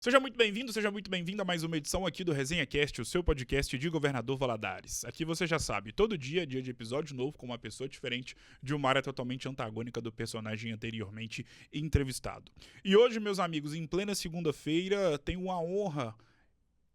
Seja muito bem-vindo, seja muito bem-vinda a mais uma edição aqui do Resenha Cast, o seu podcast de Governador Valadares. Aqui você já sabe, todo dia é dia de episódio novo com uma pessoa diferente de uma área totalmente antagônica do personagem anteriormente entrevistado. E hoje, meus amigos, em plena segunda-feira, tenho uma honra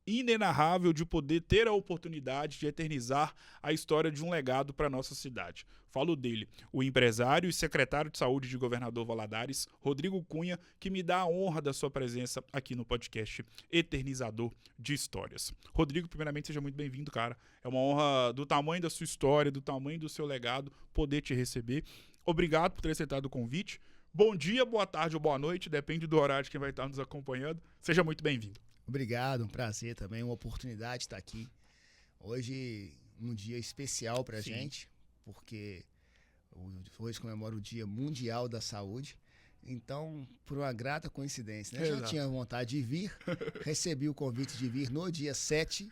inenarrável de poder ter a oportunidade de eternizar a história de um legado para nossa cidade. Falo dele, o empresário e secretário de saúde de Governador Valadares, Rodrigo Cunha, que me dá a honra da sua presença aqui no podcast Eternizador de Histórias. Rodrigo, primeiramente, seja muito bem-vindo, cara. É uma honra do tamanho da sua história, do tamanho do seu legado, poder te receber. Obrigado por ter aceitado o convite. Bom dia, boa tarde ou boa noite, depende do horário de quem vai estar nos acompanhando. Seja muito bem-vindo. Obrigado, um prazer também, uma oportunidade de estar aqui. Hoje, um dia especial pra gente, porque hoje comemora o Dia Mundial da Saúde. Então, por uma grata coincidência, né? Já tinha vontade de vir, recebi o convite de vir no dia 7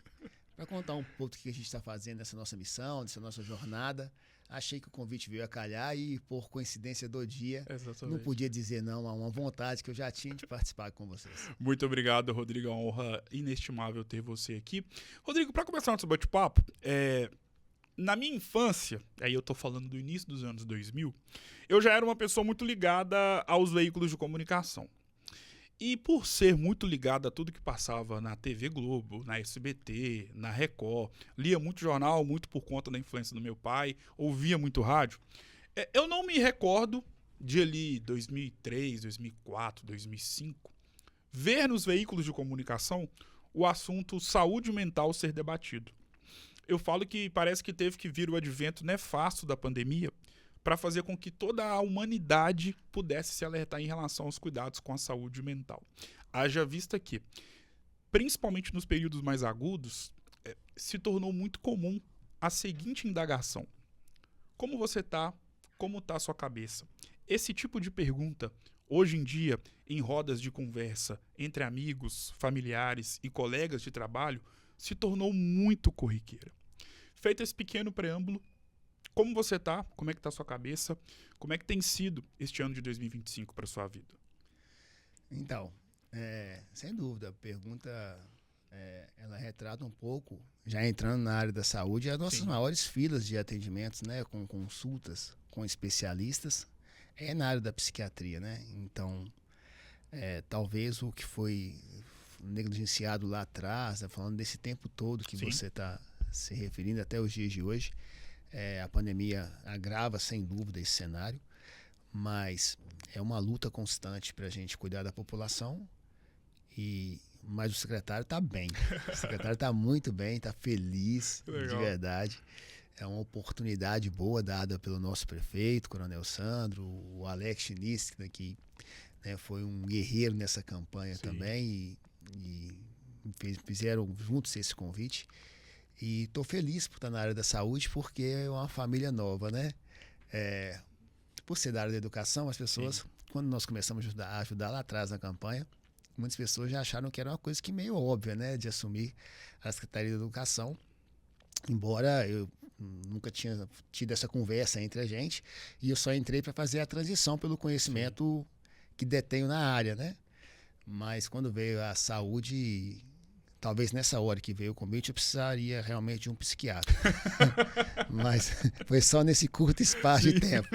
para contar um pouco do que a gente está fazendo nessa nossa missão, nessa nossa jornada. Achei que o convite veio a calhar e, por coincidência do dia, não podia dizer não a uma vontade que eu já tinha de participar com vocês. Muito obrigado, Rodrigo. É uma honra inestimável ter você aqui. Rodrigo, para começar nosso bate-papo, na minha infância, aí eu tô falando do início dos anos 2000, eu já era uma pessoa muito ligada aos veículos de comunicação. E por ser muito ligado a tudo que passava na TV Globo, na SBT, na Record, lia muito jornal, muito por conta da influência do meu pai, ouvia muito rádio, eu não me recordo de ali 2003, 2004, 2005, ver nos veículos de comunicação o assunto saúde mental ser debatido. Eu falo que parece que teve que vir o advento nefasto da pandemia para fazer com que toda a humanidade pudesse se alertar em relação aos cuidados com a saúde mental. Haja vista que, principalmente nos períodos mais agudos, se tornou muito comum a seguinte indagação: como você está? Como está a sua cabeça? Esse tipo de pergunta, hoje em dia, em rodas de conversa entre amigos, familiares e colegas de trabalho, se tornou muito corriqueira. Feito esse pequeno preâmbulo, como você tá? Como é que tá a sua cabeça? Como é que tem sido este ano de 2025 para sua vida? Então, sem dúvida, a pergunta ela retrata um pouco, já entrando na área da saúde, as nossas maiores filas de atendimentos, né, com consultas com especialistas, na área da psiquiatria, né? Então, talvez o que foi negligenciado lá atrás, falando desse tempo todo que você está se referindo até os dias de hoje, a pandemia agrava sem dúvida esse cenário, mas é uma luta constante para a gente cuidar da população. Mas o secretário está bem, o secretário está muito bem, está feliz, de verdade. É uma oportunidade boa dada pelo nosso prefeito, Coronel Sandro, o Alex Chinisk, que foi um guerreiro nessa campanha também, e fizeram juntos esse convite. E estou feliz por estar na área da saúde, porque é uma família nova, né? Por ser da área da educação, as pessoas, quando nós começamos a ajudar lá atrás na campanha, muitas pessoas já acharam que era uma coisa que meio óbvia, né? De assumir a Secretaria de Educação, embora eu nunca tinha tido essa conversa entre a gente, e eu só entrei para fazer a transição pelo conhecimento que detenho na área, né? Mas quando veio a saúde, talvez nessa hora que veio o convite, eu precisaria realmente de um psiquiatra. Mas foi só nesse curto espaço de tempo.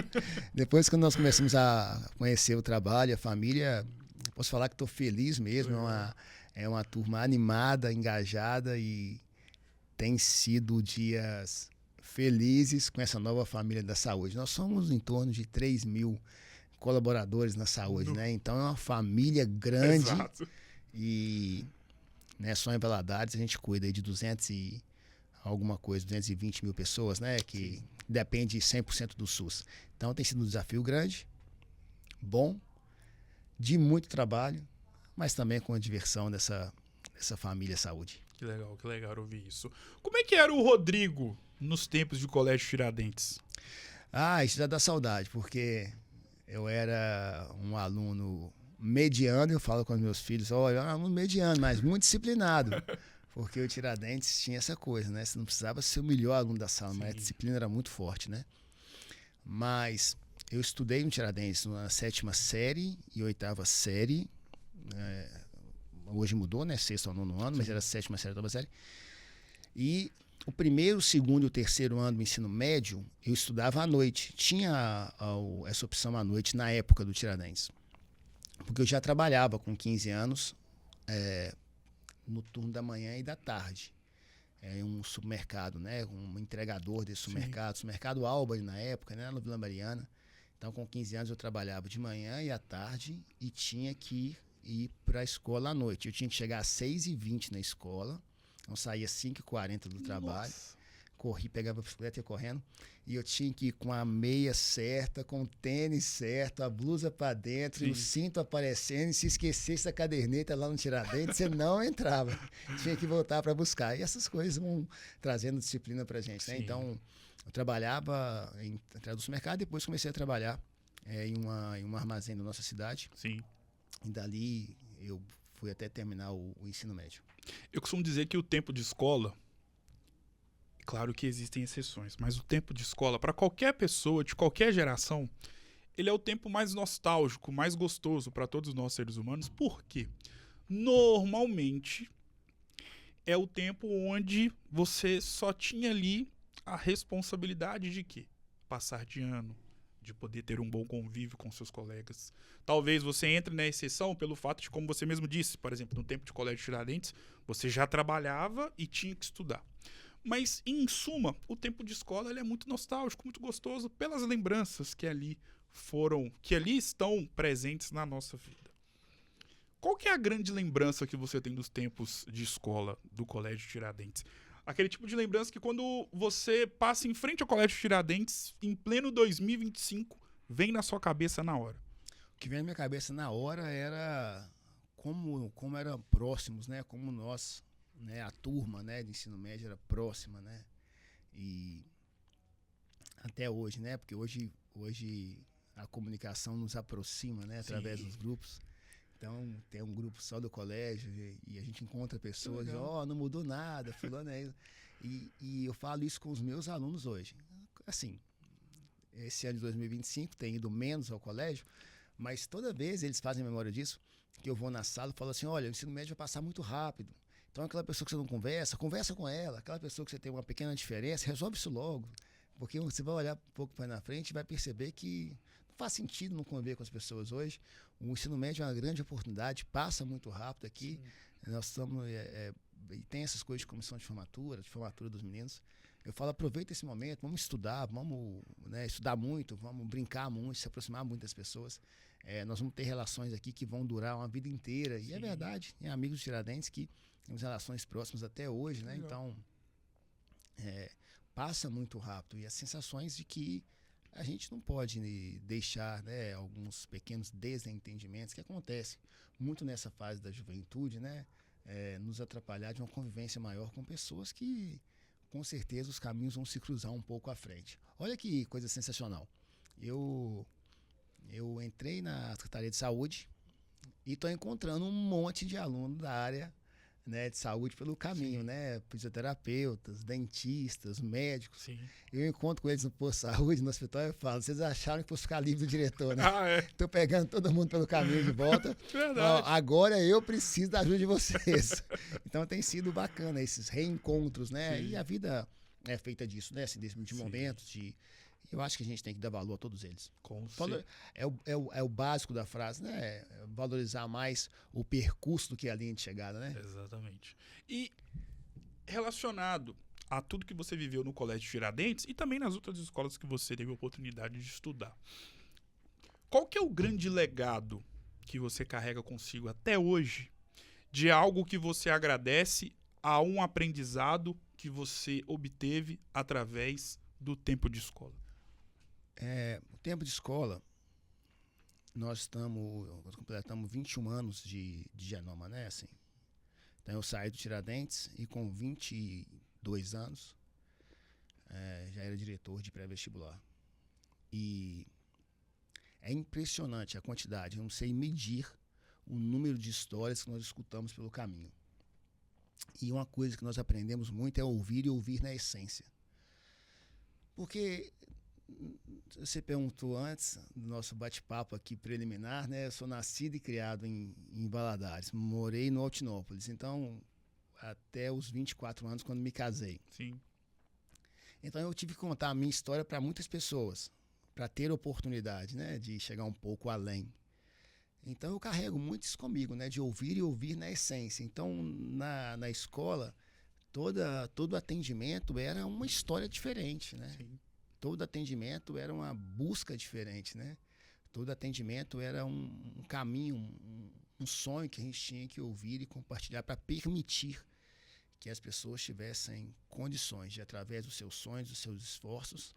Depois, quando nós começamos a conhecer o trabalho, a família, posso falar que estou feliz mesmo. É uma turma animada, engajada, e tem sido dias felizes com essa nova família da saúde. Nós somos em torno de 3 mil colaboradores na saúde, né? Então é uma família grande. Exato. E só em Valadares a gente cuida aí de 220 mil pessoas, né? Que depende 100% do SUS. Então tem sido um desafio grande, bom, de muito trabalho, mas também com a diversão dessa família saúde. Que legal ouvir isso. Como é que era o Rodrigo nos tempos de Colégio Tiradentes? Isso já dá saudade, porque eu era um aluno mediano, eu falo com os meus filhos, olha, eu era um aluno mediano, mas muito disciplinado, porque o Tiradentes tinha essa coisa, né? Você não precisava ser o melhor aluno da sala, mas a disciplina era muito forte, né? Mas eu estudei no Tiradentes na 7ª série e 8ª série, hoje mudou, né? Sexto ao nono ano, mas Sim. era sétima série, oitava série. E o primeiro, o segundo e o terceiro ano do ensino médio, eu estudava à noite. Tinha essa opção à noite na época do Tiradentes. Porque eu já trabalhava com 15 anos no turno da manhã e da tarde. Em um supermercado, né? Um entregador desse supermercado. Supermercado Albany na época, né? Na Vila Mariana. Então, com 15 anos, eu trabalhava de manhã e à tarde e tinha que ir para a escola à noite. Eu tinha que chegar às 6h20 na escola. Então, saía às 5h40 do trabalho. Nossa. Corri, pegava a bicicleta e ia correndo. E eu tinha que ir com a meia certa, com o tênis certo, a blusa para dentro, e o cinto aparecendo. E se esquecesse da caderneta lá no Tiradentes, você não entrava. Tinha que voltar para buscar. E essas coisas vão trazendo disciplina para a gente, né? Então, eu trabalhava em tradução do mercado, depois comecei a trabalhar em um armazém da nossa cidade. Sim. E dali eu fui até terminar o ensino médio. Eu costumo dizer que o tempo de escola, claro que existem exceções, mas o tempo de escola, para qualquer pessoa, de qualquer geração, ele é o tempo mais nostálgico, mais gostoso para todos nós seres humanos. Por quê? Normalmente é o tempo onde você só tinha ali a responsabilidade de quê? Passar de ano, de poder ter um bom convívio com seus colegas. Talvez você entre na exceção pelo fato de, como você mesmo disse, por exemplo, no tempo de colégio Tiradentes, você já trabalhava e tinha que estudar. Mas, em suma, o tempo de escola ele é muito nostálgico, muito gostoso pelas lembranças que ali estão presentes na nossa vida. Qual que é a grande lembrança que você tem dos tempos de escola do Colégio Tiradentes? Aquele tipo de lembrança que quando você passa em frente ao Colégio Tiradentes, em pleno 2025, vem na sua cabeça na hora. O que veio na minha cabeça na hora era como eram próximos, né? Como nós, né? A turma, né? De ensino médio era próxima, né? E até hoje, né? Porque hoje a comunicação nos aproxima, né? Através dos grupos. Então, tem um grupo só do colégio e a gente encontra pessoas, não mudou nada, fulano é isso. E eu falo isso com os meus alunos hoje. Assim, esse ano de 2025 tem ido menos ao colégio, mas toda vez eles fazem memória disso, que eu vou na sala e falo assim, olha, o ensino médio vai passar muito rápido. Então, aquela pessoa que você não conversa com ela. Aquela pessoa que você tem uma pequena diferença, resolve isso logo. Porque você vai olhar um pouco para na frente e vai perceber que não faz sentido não conviver com as pessoas hoje. O ensino médio é uma grande oportunidade, passa muito rápido aqui. Sim. Nós estamos... e tem essas coisas de comissão de formatura dos meninos. Eu falo, aproveita esse momento, vamos estudar, vamos estudar muito, vamos brincar muito, se aproximar muito das pessoas. Nós vamos ter relações aqui que vão durar uma vida inteira. Sim. E é verdade, tem amigos de Tiradentes que temos relações próximas até hoje, né? Então, passa muito rápido. E as sensações de que a gente não pode deixar, né, alguns pequenos desentendimentos que acontecem muito nessa fase da juventude, né? Nos atrapalhar de uma convivência maior com pessoas que, com certeza, os caminhos vão se cruzar um pouco à frente. Olha que coisa sensacional. Eu entrei na Secretaria de Saúde e estou encontrando um monte de alunos da área, né, de saúde pelo caminho, né? Fisioterapeutas, dentistas, médicos. Sim. Eu encontro com eles no posto de saúde, no hospital, e falo, vocês acharam que fosse ficar livre do diretor, né? Tô pegando todo mundo pelo caminho de volta. Verdade. Agora eu preciso da ajuda de vocês. Então tem sido bacana esses reencontros, né? Sim. E a vida é feita disso, né? Assim, desses momentos eu acho que a gente tem que dar valor a todos eles. É o básico da frase, né? Valorizar mais o percurso do que a linha de chegada, né? Exatamente. E relacionado a tudo que você viveu no Colégio Tiradentes e também nas outras escolas que você teve a oportunidade de estudar, qual que é o grande legado que você carrega consigo até hoje de algo que você agradece a um aprendizado que você obteve através do tempo de escola? O tempo de escola, nós completamos 21 anos de Genoma, né? Assim. Então eu saí do Tiradentes e com 22 anos já era diretor de pré-vestibular. E é impressionante a quantidade, eu não sei medir o número de histórias que nós escutamos pelo caminho. E uma coisa que nós aprendemos muito é ouvir e ouvir na essência. Porque Você perguntou antes do nosso bate-papo aqui preliminar, né? Eu sou nascido e criado em Valadares. Morei no Altinópolis. Então, até os 24 anos, quando me casei. Sim. Então, eu tive que contar a minha história para muitas pessoas, para ter oportunidade, né? De chegar um pouco além. Então, eu carrego muito isso comigo, né? De ouvir e ouvir na essência. Então, na escola, todo atendimento era uma história diferente, né? Sim. Todo atendimento era uma busca diferente, né? Todo atendimento era um caminho, um sonho que a gente tinha que ouvir e compartilhar para permitir que as pessoas tivessem condições de, através dos seus sonhos, dos seus esforços,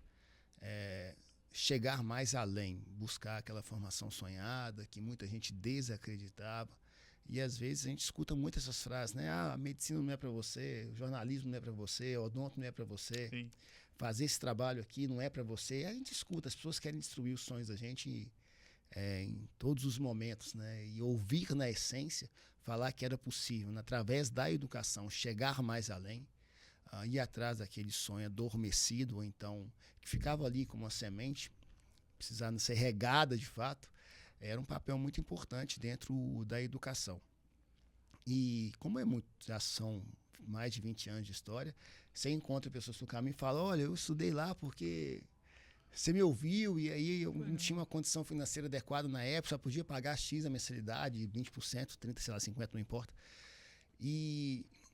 chegar mais além, buscar aquela formação sonhada que muita gente desacreditava. E às vezes a gente escuta muito essas frases, né? Ah, a medicina não é para você, o jornalismo não é para você, o odonto não é para você. Sim. Fazer esse trabalho aqui não é para você. E a gente escuta, as pessoas querem destruir os sonhos da gente em todos os momentos, né? E ouvir na essência, falar que era possível, através da educação, chegar mais além, ir atrás daquele sonho adormecido, ou então que ficava ali como uma semente, precisando ser regada de fato, era um papel muito importante dentro da educação. E como já são mais de 20 anos de história, você encontra pessoas no caminho e fala, olha, eu estudei lá porque você me ouviu e aí eu não tinha uma condição financeira adequada na época, só podia pagar X a mensalidade, 20%, 30%, sei lá, 50%, não importa.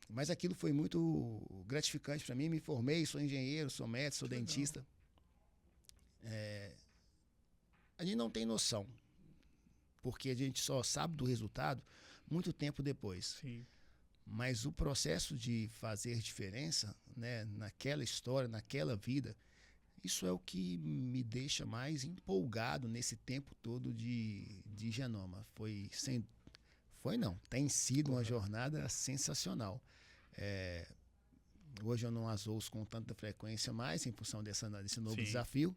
Mas aquilo foi muito gratificante para mim, me formei, sou engenheiro, sou médico, sou dentista. A gente não tem noção, porque a gente só sabe do resultado muito tempo depois. Sim. Mas o processo de fazer diferença, né, naquela história, naquela vida, isso é o que me deixa mais empolgado nesse tempo todo de Genoma. Tem sido uma jornada sensacional. Hoje eu não as ouço com tanta frequência mais, em função desse novo desafio,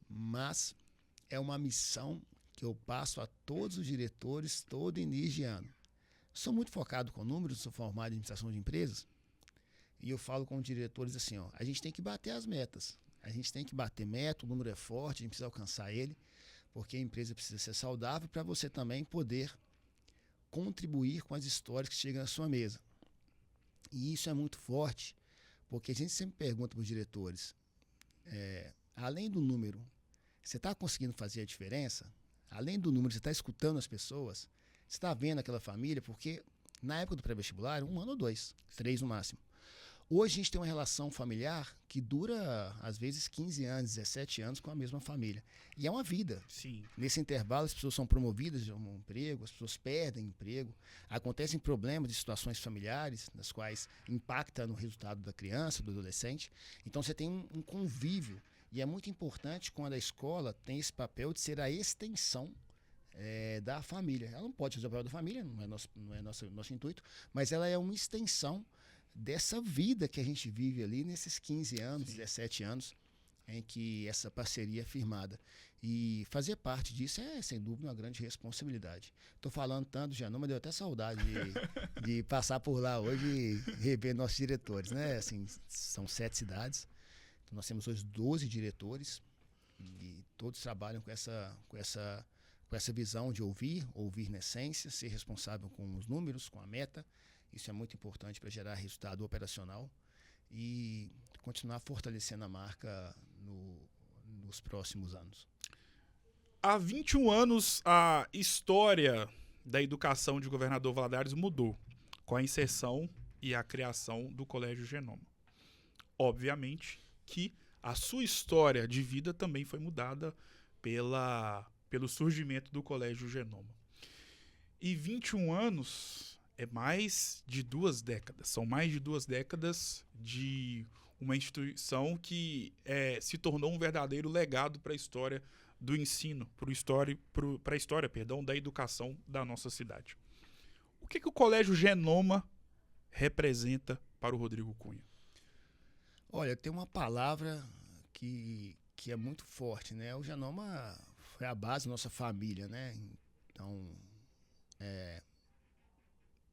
mas é uma missão que eu passo a todos os diretores todo início de ano. Sou muito focado com números, sou formado em administração de empresas, e eu falo com os diretores assim, ó, a gente tem que bater as metas. A gente tem que bater meta, o número é forte, a gente precisa alcançar ele, porque a empresa precisa ser saudável para você também poder contribuir com as histórias que chegam à sua mesa. E isso é muito forte, porque a gente sempre pergunta para os diretores, além do número, você está conseguindo fazer a diferença? Além do número, você está escutando as pessoas? Você está vendo aquela família? Porque na época do pré-vestibular, 1 ano ou 2, 3 no máximo. Hoje a gente tem uma relação familiar que dura, às vezes, 15 anos, 17 anos com a mesma família. E é uma vida. Sim. Nesse intervalo, as pessoas são promovidas de um emprego, as pessoas perdem emprego, acontecem problemas de situações familiares, das quais impacta no resultado da criança, do adolescente. Então você tem um convívio. E é muito importante quando a escola tem esse papel de ser a extensão da família. Ela não pode fazer o papel da família, não é nosso intuito, mas ela é uma extensão dessa vida que a gente vive ali nesses 15 anos, 17 anos, em que essa parceria é firmada. E fazer parte disso é, sem dúvida, uma grande responsabilidade. Estou falando tanto, já não, mas deu até saudade de passar por lá hoje e rever nossos diretores, né? Assim, são 7 cidades. Então, nós temos hoje 12 diretores e todos trabalham com essa visão de ouvir na essência, ser responsável com os números, com a meta. Isso é muito importante para gerar resultado operacional e continuar fortalecendo a marca nos próximos anos. Há 21 anos, a história da educação de Governador Valadares mudou com a inserção e a criação do Colégio Genoma. Obviamente que a sua história de vida também foi mudada pelo surgimento do Colégio Genoma. E 21 anos é mais de 2 décadas. São mais de 2 décadas de uma instituição que se tornou um verdadeiro legado para a história do ensino, para a história da educação da nossa cidade. O que o Colégio Genoma representa para o Rodrigo Cunha? Olha, tem uma palavra que é muito forte, né? O Genoma foi a base da nossa família, né? Então,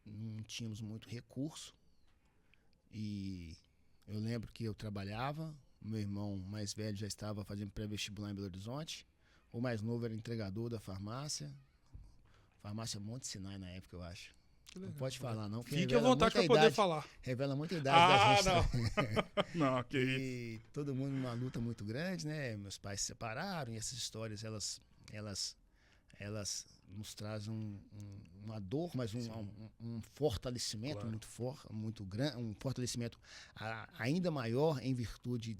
não tínhamos muito recurso e eu lembro que eu trabalhava meu irmão mais velho já estava fazendo pré-vestibular em Belo Horizonte. O mais novo era entregador da farmácia. Farmácia Monte Sinai na época, eu acho. Não pode falar, não. Fique à vontade para poder falar. Revela muita idade da gente. Não. Não, que isso. E todo mundo numa luta muito grande, né? Meus pais se separaram e essas histórias, elas nos trazem uma dor, mas um fortalecimento muito grande, um fortalecimento ainda maior em virtude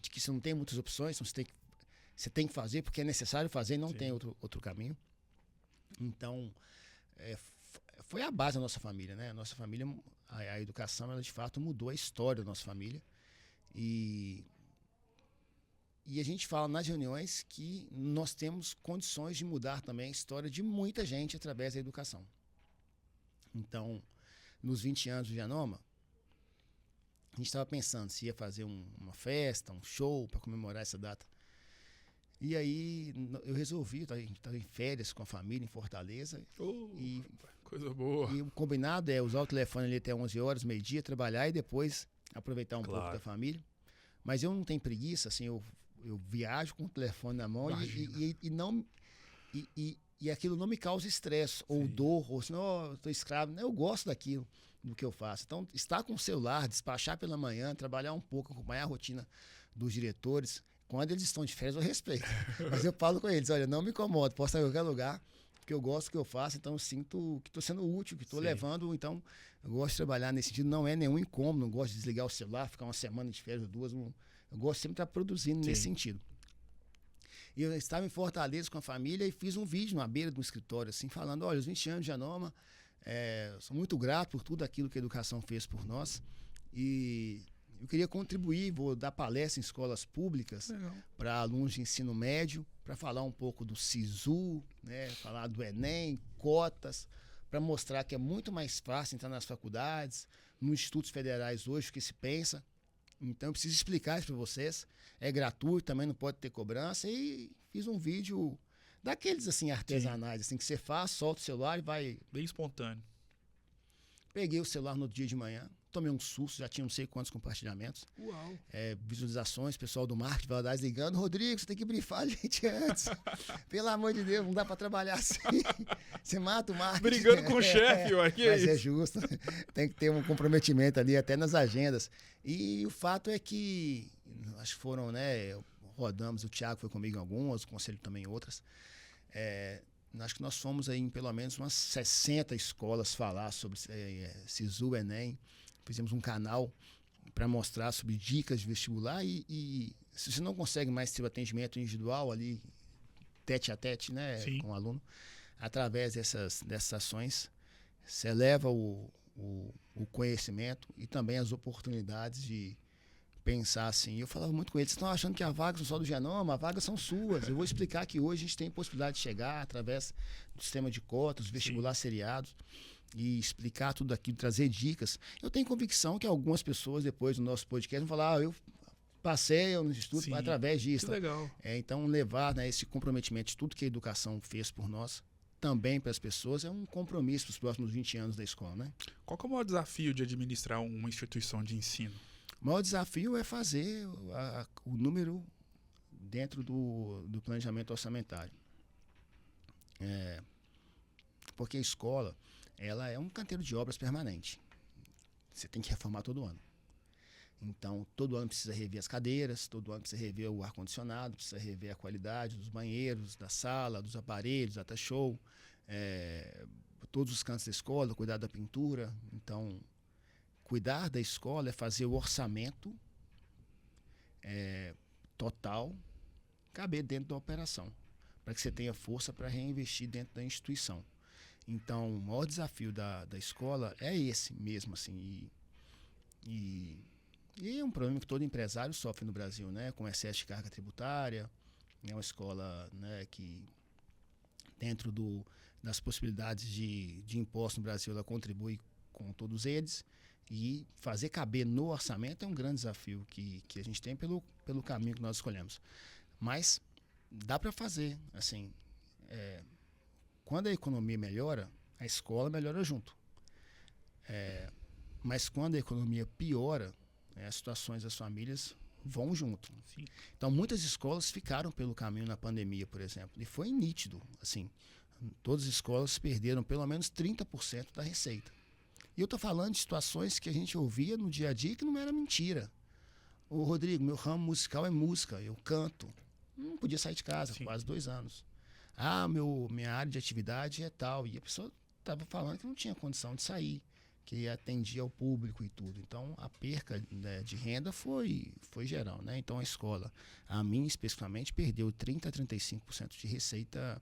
de que você não tem muitas opções, você tem que fazer porque é necessário fazer e não tem outro caminho. Então, foi a base da nossa família, né? A nossa família, a educação, ela de fato mudou a história da nossa família. E a gente fala nas reuniões que nós temos condições de mudar também a história de muita gente através da educação. Então, nos 20 anos do Janoma, a gente estava pensando se ia fazer uma festa, um show para comemorar essa data. E aí eu resolvi, a gente estava em férias com a família em Fortaleza. Coisa boa. E o combinado é usar o telefone ali até 11 horas, meio-dia, trabalhar e depois aproveitar um pouco da família. Mas eu não tenho preguiça, assim, eu viajo com o telefone na mão e aquilo não me causa estresse ou dor, ou senão eu estou escravo. Eu gosto daquilo, do que eu faço. Então, estar com o celular, despachar pela manhã, trabalhar um pouco, acompanhar a rotina dos diretores. Quando eles estão de férias, eu respeito. Mas eu falo com eles, olha, não me incomodo, posso estar em qualquer lugar, porque eu gosto do que eu faço, então eu sinto que estou sendo útil, que estou levando, então eu gosto de trabalhar nesse sentido, não é nenhum incômodo, não gosto de desligar o celular, ficar uma semana de férias ou duas, eu gosto sempre de estar produzindo nesse sentido. E eu estava em Fortaleza com a família e fiz um vídeo na beira do escritório, assim, falando, olha, os 20 anos de Janoma, sou muito grato por tudo aquilo que a educação fez por nós e eu queria contribuir, vou dar palestra em escolas públicas para alunos de ensino médio, para falar um pouco do SISU, né, falar do Enem, cotas, para mostrar que é muito mais fácil entrar nas faculdades, nos institutos federais hoje, que se pensa. Então eu preciso explicar isso para vocês. É gratuito, também não pode ter cobrança. E fiz um vídeo daqueles assim artesanais, assim, que você faz, solta o celular e vai... Bem espontâneo. Peguei o celular no dia de manhã, tomei um susto, já tinha não sei quantos compartilhamentos. Uau! Visualizações, pessoal do marketing, Valadares ligando, Rodrigo, você tem que brifar a gente antes. Pelo amor de Deus, não dá para trabalhar assim. Você mata o marketing. Brigando com o chefe, ué, que mas é isso? É justo, tem que ter um comprometimento ali, até nas agendas. E o fato é que, acho que foram, né, rodamos, o Thiago foi comigo em algumas, o Conselho também em outras. Acho que nós fomos aí em pelo menos umas 60 escolas falar sobre SISU, Enem. Fizemos um canal para mostrar sobre dicas de vestibular e se você não consegue mais ter o atendimento individual ali, tete a tete, né, com o aluno, através dessas ações, você eleva o conhecimento e também as oportunidades de pensar assim. Eu falava muito com eles, vocês estão achando que a vaga são só do Janoma? As vagas são suas. Eu vou explicar que hoje a gente tem possibilidade de chegar através do sistema de cotas, vestibular seriados, e explicar tudo aquilo, trazer dicas. Eu tenho convicção que algumas pessoas, depois do nosso podcast, vão falar, eu passei no estudo através disso. Que legal. Então, levar, né, esse comprometimento de tudo que a educação fez por nós, também para as pessoas, é um compromisso para os próximos 20 anos da escola, né? Qual que é o maior desafio de administrar uma instituição de ensino? O maior desafio é fazer o número dentro do planejamento orçamentário. Porque a escola, ela é um canteiro de obras permanente. Você tem que reformar todo ano. Então, todo ano precisa rever as cadeiras, todo ano precisa rever o ar-condicionado, precisa rever a qualidade dos banheiros, da sala, dos aparelhos, data show, todos os cantos da escola, cuidar da pintura. Então, cuidar da escola é fazer o orçamento total caber dentro da operação, para que você tenha força para reinvestir dentro da instituição. Então, o maior desafio da escola é esse mesmo, assim, e é um problema que todo empresário sofre no Brasil, né? Com excesso de carga tributária, é uma escola, né, que dentro das possibilidades de imposto no Brasil, ela contribui com todos eles, e fazer caber no orçamento é um grande desafio que a gente tem pelo caminho que nós escolhemos. Mas dá para fazer, assim, quando a economia melhora, a escola melhora junto. Mas quando a economia piora, as situações das famílias vão junto. Sim. Então, muitas escolas ficaram pelo caminho na pandemia, por exemplo. E foi nítido, assim, todas as escolas perderam pelo menos 30% da receita. E eu estou falando de situações que a gente ouvia no dia a dia que não era mentira. Ô, Rodrigo, meu ramo musical é música, eu canto. Não podia sair de casa, Sim. quase 2 anos. Minha área de atividade é tal. E a pessoa estava falando que não tinha condição de sair, que atendia ao público e tudo. Então, a perca, né, de renda foi geral, né? Então, a escola, a minha especificamente, perdeu 30% a 35% de receita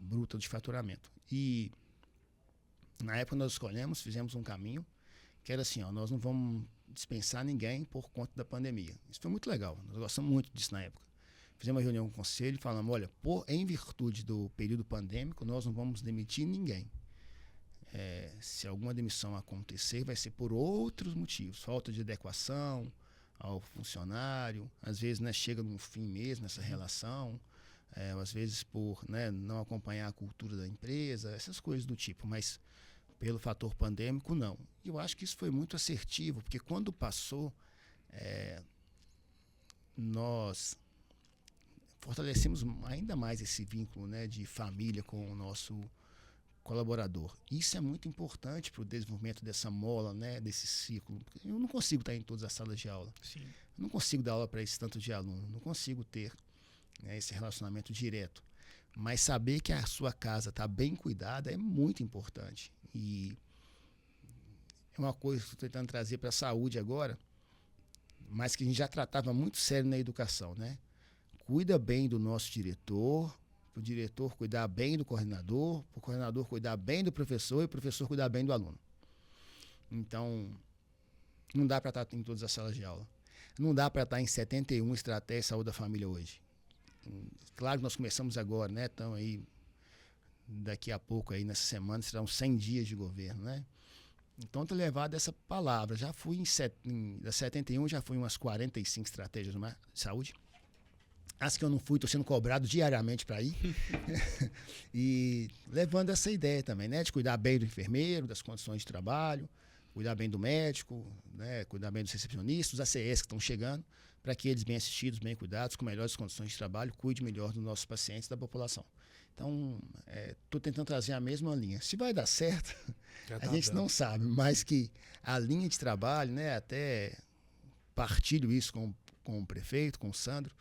bruta de faturamento. E, na época, nós escolhemos, fizemos um caminho, que era assim, ó, nós não vamos dispensar ninguém por conta da pandemia. Isso foi muito legal, nós gostamos muito disso na época. Fizemos uma reunião com o conselho e falamos, olha, em virtude do período pandêmico, nós não vamos demitir ninguém. Se alguma demissão acontecer, vai ser por outros motivos. Falta de adequação ao funcionário, às vezes, né, chega num fim mesmo essa relação, às vezes por, né, não acompanhar a cultura da empresa, essas coisas do tipo, mas pelo fator pandêmico, não. E eu acho que isso foi muito assertivo, porque quando passou, nós fortalecemos ainda mais esse vínculo, né, de família com o nosso colaborador. Isso é muito importante para o desenvolvimento dessa mola, né, desse ciclo. Eu não consigo estar em todas as salas de aula. Sim. Eu não consigo dar aula para esse tanto de aluno. Não consigo ter, né, esse relacionamento direto. Mas saber que a sua casa está bem cuidada é muito importante. E é uma coisa que estou tentando trazer para a saúde agora, mas que a gente já tratava muito sério na educação, né? Cuida bem do nosso diretor, para o diretor cuidar bem do coordenador, para o coordenador cuidar bem do professor e o professor cuidar bem do aluno. Então, não dá para estar em todas as salas de aula. Não dá para estar em 71 estratégias de saúde da família hoje. Claro que nós começamos agora, né? Então, aí, daqui a pouco, aí, nessa semana, serão 100 dias de governo, né? Então, estou levado essa palavra. Já fui das 71, já fui umas 45 estratégias de saúde. As que eu não fui, estou sendo cobrado diariamente para ir. E levando essa ideia também, né? De cuidar bem do enfermeiro, das condições de trabalho, cuidar bem do médico, né? Cuidar bem dos recepcionistas, os ACS que estão chegando, para que eles, bem assistidos, bem cuidados, com melhores condições de trabalho, cuide melhor dos nossos pacientes e da população. Então, estou tentando trazer a mesma linha. Se vai dar certo, a gente não sabe, mas que a linha de trabalho, né? Até partilho isso com o prefeito, com o Sandro,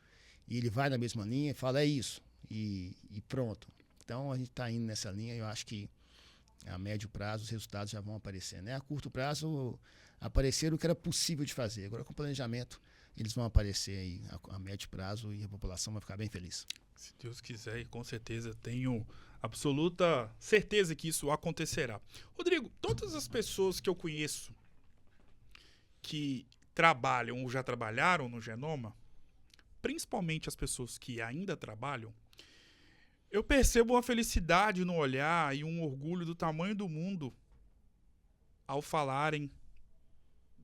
e ele vai na mesma linha e fala, é isso, e pronto. Então, a gente está indo nessa linha e eu acho que a médio prazo os resultados já vão aparecer, né? A curto prazo apareceram o que era possível de fazer. Agora, com o planejamento, eles vão aparecer aí a médio prazo e a população vai ficar bem feliz. Se Deus quiser, e com certeza tenho absoluta certeza que isso acontecerá. Rodrigo, todas as pessoas que eu conheço que trabalham ou já trabalharam no Genoma, principalmente as pessoas que ainda trabalham, eu percebo uma felicidade no olhar e um orgulho do tamanho do mundo ao falarem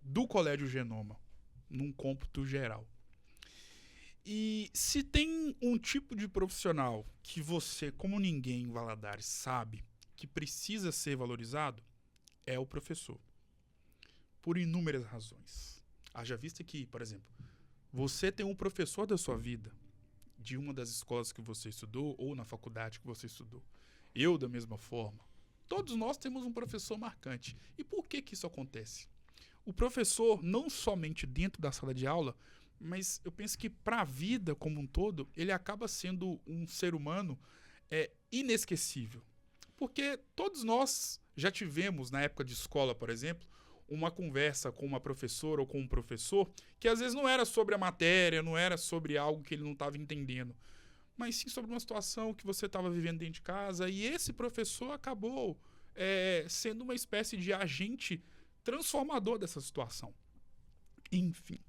do Colégio Genoma, num cômputo geral. E se tem um tipo de profissional que você, como ninguém em Valadares, sabe que precisa ser valorizado, é o professor. Por inúmeras razões. Haja vista que, por exemplo, você tem um professor da sua vida, de uma das escolas que você estudou ou na faculdade que você estudou. Eu, da mesma forma. Todos nós temos um professor marcante. E por que isso acontece? O professor, não somente dentro da sala de aula, mas eu penso que para a vida como um todo, ele acaba sendo um ser humano inesquecível. Porque todos nós já tivemos, na época de escola, por exemplo, uma conversa com uma professora ou com um professor que às vezes não era sobre a matéria, não era sobre algo que ele não estava entendendo, mas sim sobre uma situação que você estava vivendo dentro de casa, e esse professor acabou sendo uma espécie de agente transformador dessa situação. Enfim.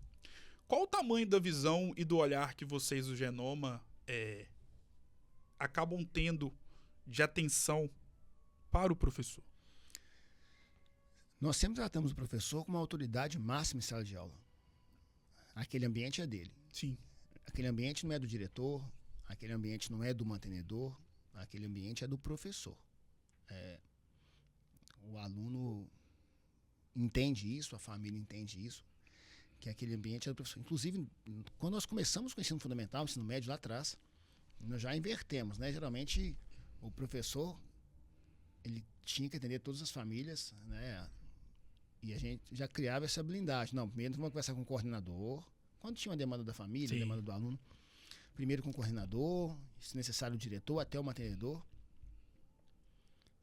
Qual o tamanho da visão e do olhar que vocês do Genoma acabam tendo de atenção para o professor? Nós sempre tratamos o professor como uma autoridade máxima em sala de aula. Aquele ambiente é dele. Sim. Aquele ambiente não é do diretor, aquele ambiente não é do mantenedor, aquele ambiente é do professor. O aluno entende isso, a família entende isso. que aquele ambiente era do professor. Inclusive, quando nós começamos com o ensino fundamental, o ensino médio lá atrás, nós já invertemos, né? Geralmente, o professor, ele tinha que atender todas as famílias, né? E a gente já criava essa blindagem. Não, primeiro vamos conversar com o coordenador. Quando tinha uma demanda da família, Sim. demanda do aluno, primeiro com o coordenador, se necessário o diretor, até o mantenedor,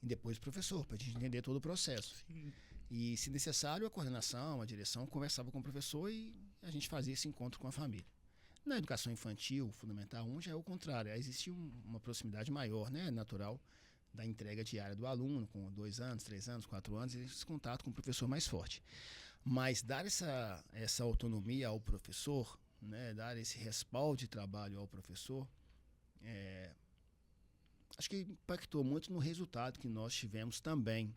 e depois o professor, para a gente entender todo o processo. Sim. E, se necessário, a coordenação, a direção conversava com o professor e a gente fazia esse encontro com a família. Na educação infantil, fundamental 1, já é o contrário. Existe uma proximidade maior, né, natural, da entrega diária do aluno, com 2 anos, 3 anos, 4 anos, esse contato com o professor mais forte. Mas dar essa autonomia ao professor, né, dar esse respaldo de trabalho ao professor, acho que impactou muito no resultado que nós tivemos também.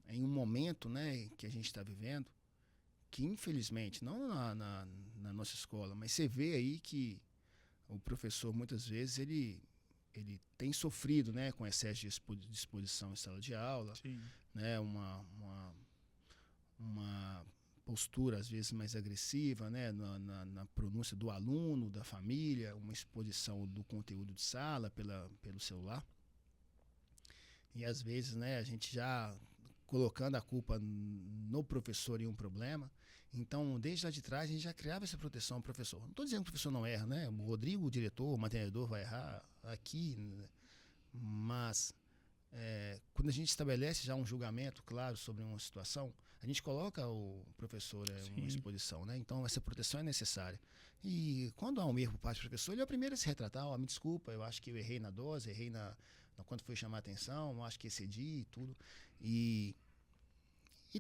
Em um momento, né, que a gente está vivendo, que infelizmente, não na nossa escola, mas você vê aí que o professor muitas vezes ele tem sofrido, né, com excesso de exposição em sala de aula, Sim. né, uma postura às vezes mais agressiva, né, na pronúncia do aluno, da família, uma exposição do conteúdo de sala pelo celular. E às vezes, né, a gente já colocando a culpa no professor em um problema. Então, desde lá de trás, a gente já criava essa proteção ao professor. Não estou dizendo que o professor não erra, né? O Rodrigo, o diretor, o mantenedor vai errar aqui, mas quando a gente estabelece já um julgamento claro sobre uma situação, a gente coloca o professor em uma exposição, né? Então, essa proteção é necessária. E quando há um erro por parte do professor, ele é o primeiro a se retratar. Me desculpa, eu acho que eu errei na dose, errei quando foi chamar a atenção, eu acho que excedi e tudo. E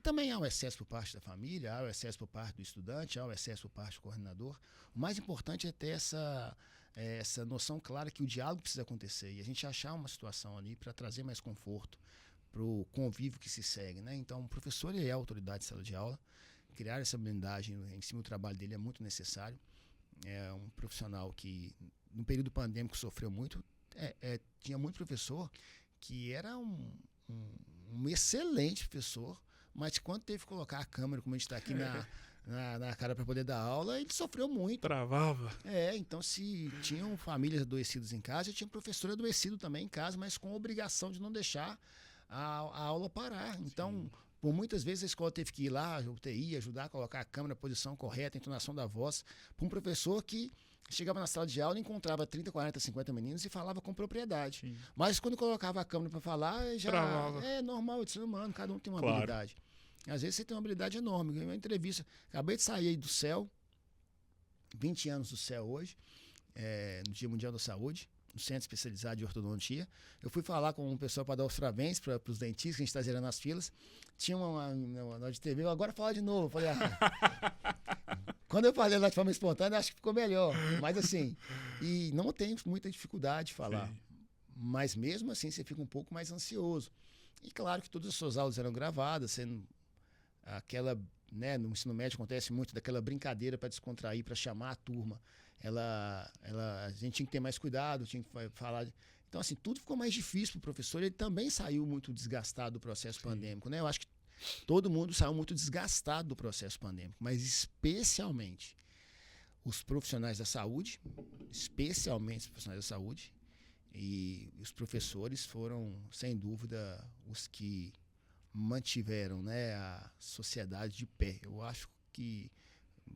também há o excesso por parte da família, há o excesso por parte do estudante, há o excesso por parte do coordenador. O mais importante é ter essa noção clara que o diálogo precisa acontecer e a gente achar uma situação ali para trazer mais conforto para o convívio que se segue, né? Então, o professor é a autoridade de sala de aula. Criar essa blindagem em cima do trabalho dele é muito necessário. É um profissional que, no período pandêmico, sofreu muito. Tinha muito professor que era um excelente professor, mas quando teve que colocar a câmera, como a gente está aqui na cara para poder dar aula, ele sofreu muito. Travava. Então se tinham famílias adoecidas em casa, tinha professor adoecido também em casa, mas com a obrigação de não deixar a aula parar. Então, por muitas vezes a escola teve que ir lá, a UTI, ajudar a colocar a câmera na posição correta, a entonação da voz, para um professor que chegava na sala de aula, encontrava 30, 40, 50 meninos e falava com propriedade. Sim. Mas quando colocava a câmera para falar, já Travava. é normal, é de ser humano, cada um tem uma Claro. habilidade. Às vezes você tem uma habilidade enorme. Uma entrevista, acabei de sair aí do CEL, 20 anos do CEL hoje, no Dia Mundial da Saúde, no Centro Especializado de Ortodontia. Eu fui falar com um pessoal para dar os parabéns para os dentistas, que a gente está zerando as filas. Tinha uma de TV, agora falar de novo. Eu falei, quando eu falei lá de forma espontânea, acho que ficou melhor. Mas assim, e não tenho muita dificuldade de falar. Sim. Mas mesmo assim, você fica um pouco mais ansioso. E claro que todas as suas aulas eram gravadas, sendo aquela, né, no ensino médio acontece muito daquela brincadeira para descontrair, para chamar a turma. A gente tinha que ter mais cuidado, tinha que falar. Então, assim, tudo ficou mais difícil para o professor. Ele também saiu muito desgastado do processo pandêmico, né? Eu acho que todo mundo saiu muito desgastado do processo pandêmico, mas especialmente os profissionais da saúde, e os professores foram, sem dúvida, os que mantiveram, né, a sociedade de pé. Eu acho que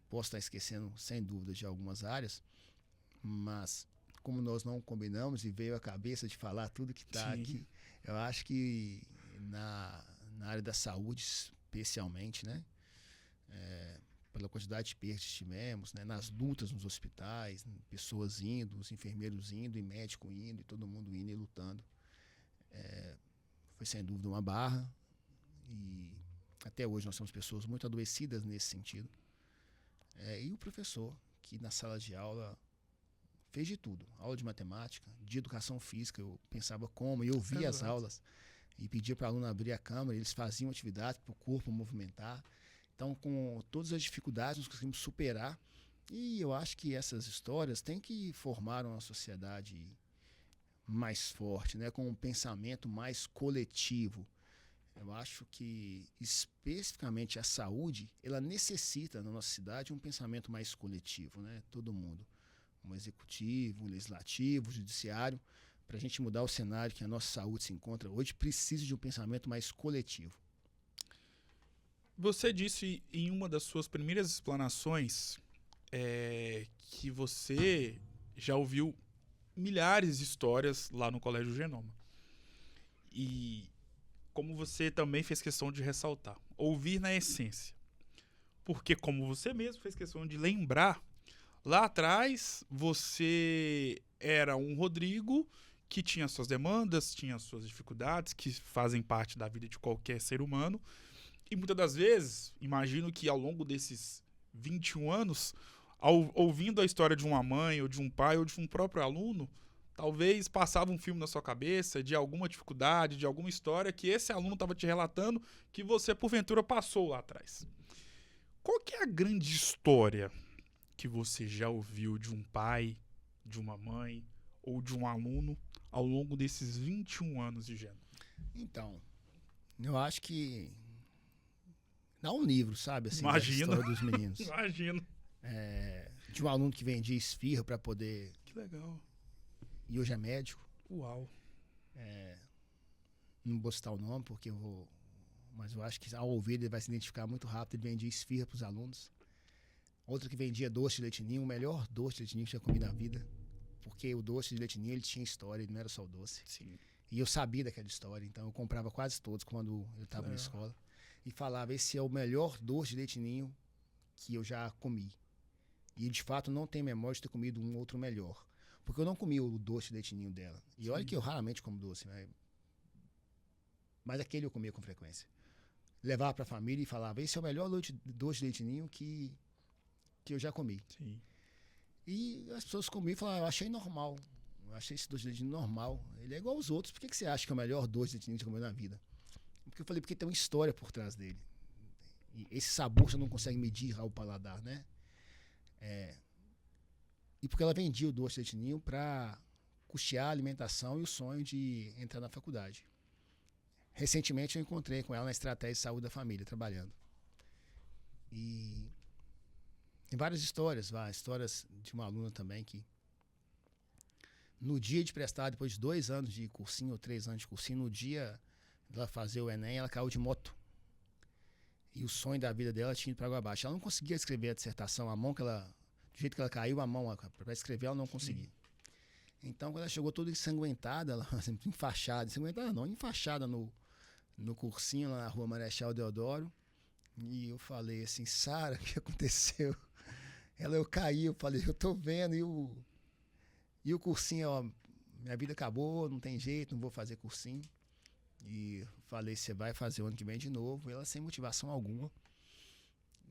posso estar esquecendo, sem dúvida, de algumas áreas, mas como nós não combinamos e veio a cabeça de falar tudo que está aqui, eu acho que na área da saúde, especialmente, né, pela quantidade de perdas que tivemos, né, nas lutas nos hospitais, pessoas indo, os enfermeiros indo, e médico indo, e todo mundo indo e lutando. Foi sem dúvida uma barra, e até hoje nós temos pessoas muito adoecidas nesse sentido. E o professor, que na sala de aula fez de tudo, aula de matemática, de educação física, eu pensava como, e eu via as aulas, e pedia para o aluno abrir a câmera, eles faziam atividade para o corpo movimentar. Então, com todas as dificuldades, nós conseguimos superar. E eu acho que essas histórias têm que formar uma sociedade mais forte, né, com um pensamento mais coletivo. Eu acho que, especificamente, a saúde, ela necessita, na nossa cidade, um pensamento mais coletivo, né? Todo mundo. Um executivo, um legislativo, um judiciário, para a gente mudar o cenário que a nossa saúde se encontra hoje, precisa de um pensamento mais coletivo. Você disse em uma das suas primeiras explanações que você já ouviu milhares de histórias lá no Colégio Genoma. E como você também fez questão de ressaltar, ouvir na essência. Porque como você mesmo fez questão de lembrar, lá atrás você era um Rodrigo que tinha suas demandas, tinha suas dificuldades, que fazem parte da vida de qualquer ser humano. E muitas das vezes, imagino que ao longo desses 21 anos, ouvindo a história de uma mãe, ou de um pai, ou de um próprio aluno, talvez passava um filme na sua cabeça de alguma dificuldade, de alguma história que esse aluno estava te relatando que você, porventura, passou lá atrás. Qual que é a grande história que você já ouviu de um pai, de uma mãe ou de um aluno ao longo desses 21 anos de Genoma? Então, eu acho que dá um livro, sabe? Assim, da Imagino. história dos meninos. Imagino. De um aluno que vendia esfirra para poder... Que legal. E hoje é médico. Uau. Não vou citar o nome, porque eu vou... Mas eu acho que ao ouvir ele vai se identificar muito rápido. Ele vendia esfirra para os alunos. Outro que vendia doce de leite ninho, o melhor doce de leite ninho que eu já comi na vida. Porque o doce de leite ninho, ele tinha história, ele não era só o doce. Sim. E eu sabia daquela história, então eu comprava quase todos quando eu estava na escola. E falava, esse é o melhor doce de leite ninho que eu já comi. E de fato não tenho memória de ter comido um outro melhor. Porque eu não comi o doce de leite ninho dela. E olha que eu raramente como doce, né? Mas aquele eu comia com frequência. Levava para a família e falava, esse é o melhor doce de leite ninho que eu já comi. Sim. E as pessoas comiam e falavam, eu achei normal. Eu achei esse doce de leite ninho normal. Ele é igual aos outros. Por que você acha que é o melhor doce de leite ninho que você comeu na vida? Porque eu falei, porque tem uma história por trás dele. E esse sabor você não consegue medir ao paladar, né? E porque ela vendia o doce de leite ninho para custear a alimentação e o sonho de entrar na faculdade. Recentemente eu encontrei com ela na estratégia de saúde da família, trabalhando. E tem várias histórias, histórias de uma aluna também que no dia de prestar, depois de 2 anos de cursinho ou 3 anos de cursinho, no dia dela fazer o Enem, ela caiu de moto. E o sonho da vida dela tinha ido para água abaixo. Ela não conseguia escrever a dissertação, a mão que ela... Do jeito que ela caiu, a mão para escrever, ela não conseguia. Então, quando ela chegou toda ensanguentada, ela, enfaixada no cursinho lá na rua Marechal Deodoro. E eu falei assim, Sara, o que aconteceu? Eu caí, eu falei, eu tô vendo. E o cursinho, ó, minha vida acabou, não tem jeito, não vou fazer cursinho. E falei, você vai fazer o ano que vem de novo. Ela sem motivação alguma.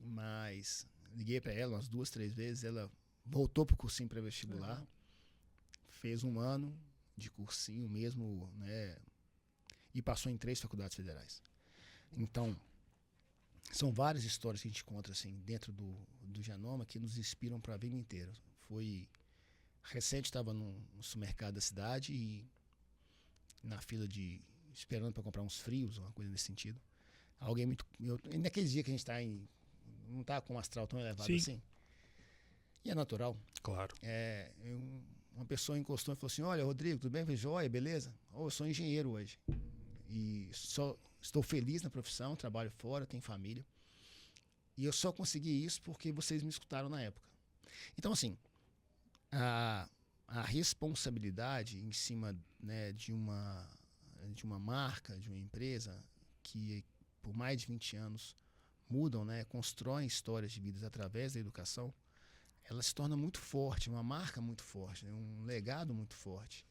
Mas liguei para ela umas 2, 3 vezes. Ela voltou pro cursinho pré-vestibular. Fez 1 ano de cursinho mesmo, né? E passou em 3 faculdades federais. Então, são várias histórias que a gente encontra assim, dentro do Genoma que nos inspiram para a vida inteira. Recente, estava no supermercado da cidade e na fila esperando para comprar uns frios, uma coisa nesse sentido. Naqueles dias que a gente não está com um astral tão elevado assim. E é natural. Claro. Uma pessoa encostou e falou assim, olha, Rodrigo, tudo bem? Eu falei, joia, beleza? Eu sou engenheiro hoje. E estou feliz na profissão, trabalho fora, tenho família. E eu só consegui isso porque vocês me escutaram na época. Então, assim, a responsabilidade em cima, né, de uma marca, de uma empresa que por mais de 20 anos mudam, né, constroem histórias de vidas através da educação, ela se torna muito forte, uma marca muito forte, né, um legado muito forte.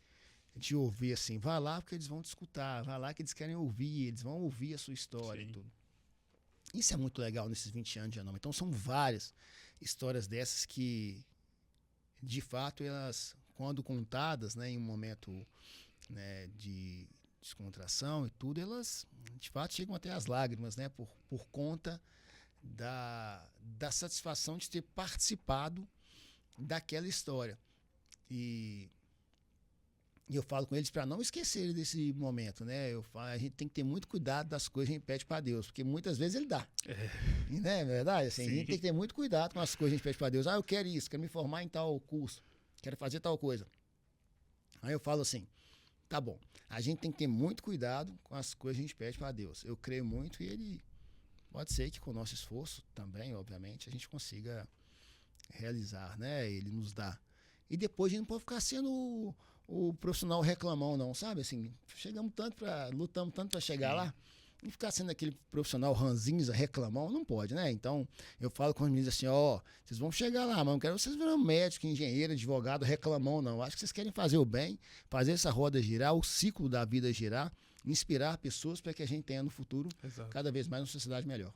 De ouvir assim, vai lá porque eles vão te escutar, vai lá que eles querem ouvir, eles vão ouvir a sua história. Sim. E tudo. Isso é muito legal nesses 20 anos de Genoma. Então são várias histórias dessas que, de fato, elas, quando contadas, né, em um momento, né, de descontração e tudo, elas, de fato, chegam até as lágrimas, né, por conta da satisfação de ter participado daquela história. E E eu falo com eles para não esquecerem desse momento, né? Eu falo, a gente tem que ter muito cuidado das coisas que a gente pede para Deus, porque muitas vezes ele dá. E, né, é verdade? Assim, a gente tem que ter muito cuidado com as coisas que a gente pede para Deus. Eu quero isso, quero me formar em tal curso, quero fazer tal coisa. Aí eu falo assim, tá bom, a gente tem que ter muito cuidado com as coisas que a gente pede para Deus. Eu creio muito e ele pode ser que com o nosso esforço também, obviamente, a gente consiga realizar, né? Ele nos dá. E depois a gente não pode ficar sendo o profissional reclamão, não, sabe? Assim, lutamos tanto para chegar lá, e ficar sendo aquele profissional ranzinza, reclamão, não pode, né? Então, eu falo com os meninos assim, vocês vão chegar lá, mas não quero vocês virar médico, engenheiro, advogado, reclamão, não. Acho que vocês querem fazer o bem, fazer essa roda girar, o ciclo da vida girar, inspirar pessoas para que a gente tenha no futuro cada vez mais uma sociedade melhor.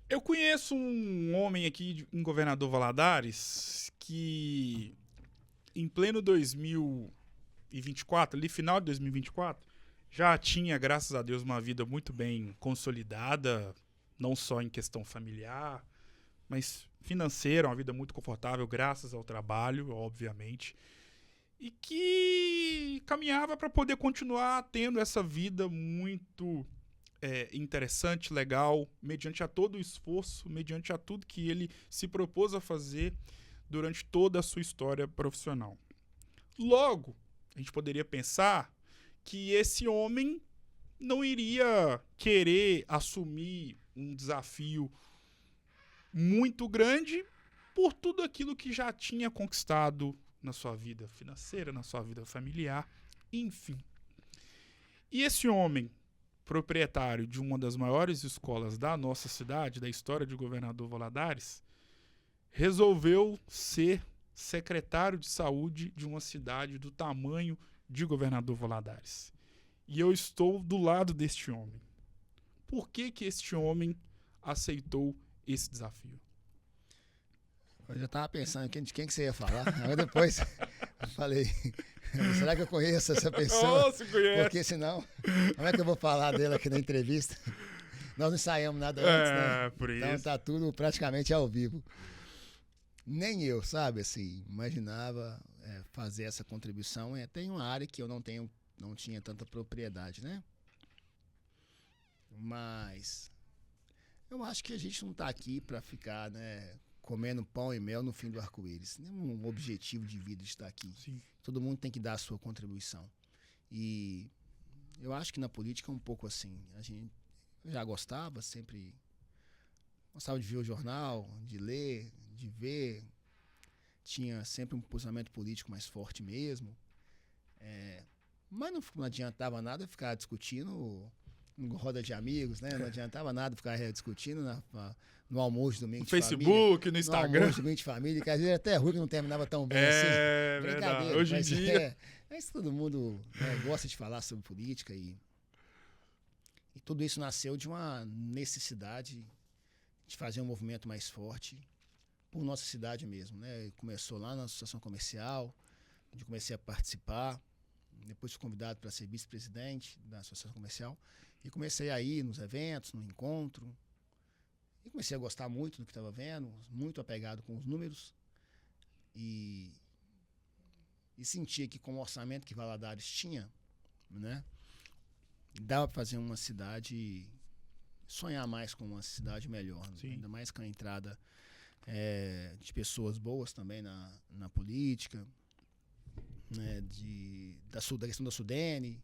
Eu conheço um homem aqui em Governador Valadares que em pleno 2024, ali final de 2024, já tinha, graças a Deus, uma vida muito bem consolidada, não só em questão familiar, mas financeira, uma vida muito confortável, graças ao trabalho, obviamente, e que caminhava para poder continuar tendo essa vida muito interessante, legal, mediante a todo o esforço, mediante a tudo que ele se propôs a fazer durante toda a sua história profissional. Logo, a gente poderia pensar que esse homem não iria querer assumir um desafio muito grande por tudo aquilo que já tinha conquistado na sua vida financeira, na sua vida familiar, enfim. E esse homem, proprietário de uma das maiores escolas da nossa cidade, da história de Governador Valadares, resolveu ser secretário de saúde de uma cidade do tamanho de Governador Valadares. E eu estou do lado deste homem. Por que que este homem aceitou esse desafio? Eu já estava pensando de quem que você ia falar, mas depois eu falei, será que eu conheço essa pessoa? Se conhece. Porque senão, como é que eu vou falar dele aqui na entrevista? Nós não ensaiamos nada antes, né? Por isso. Então tá tudo praticamente ao vivo. Nem eu, sabe, assim, imaginava fazer essa contribuição. Tem uma área que eu não tinha tanta propriedade, né? Mas eu acho que a gente não tá aqui para ficar, né, comendo pão e mel no fim do arco-íris. Nenhum objetivo de vida de estar aqui. Sim. Todo mundo tem que dar a sua contribuição. E eu acho que na política é um pouco assim. Eu já gostava, sempre gostava de ver o jornal, de ler, de ver. Tinha sempre um posicionamento político mais forte mesmo. Mas não adiantava nada ficar discutindo em roda de amigos, né? Não adiantava nada ficar discutindo no almoço de domingo no de Facebook, família. no Instagram. No almoço de domingo de família, que às vezes até ruim que não terminava tão bem assim. Verdade. Hoje em dia. Mas todo mundo gosta de falar sobre política e tudo isso nasceu de uma necessidade de fazer um movimento mais forte por nossa cidade mesmo, né? Começou lá na associação comercial, onde comecei a participar, depois fui convidado para ser vice-presidente da associação comercial e comecei a ir nos eventos, no encontro, e comecei a gostar muito do que estava vendo, muito apegado com os números e sentia que com o orçamento que Valadares tinha, né, dava para fazer uma cidade, sonhar mais com uma cidade melhor, né? Ainda mais com a entrada de pessoas boas também na política, né, da questão da Sudene.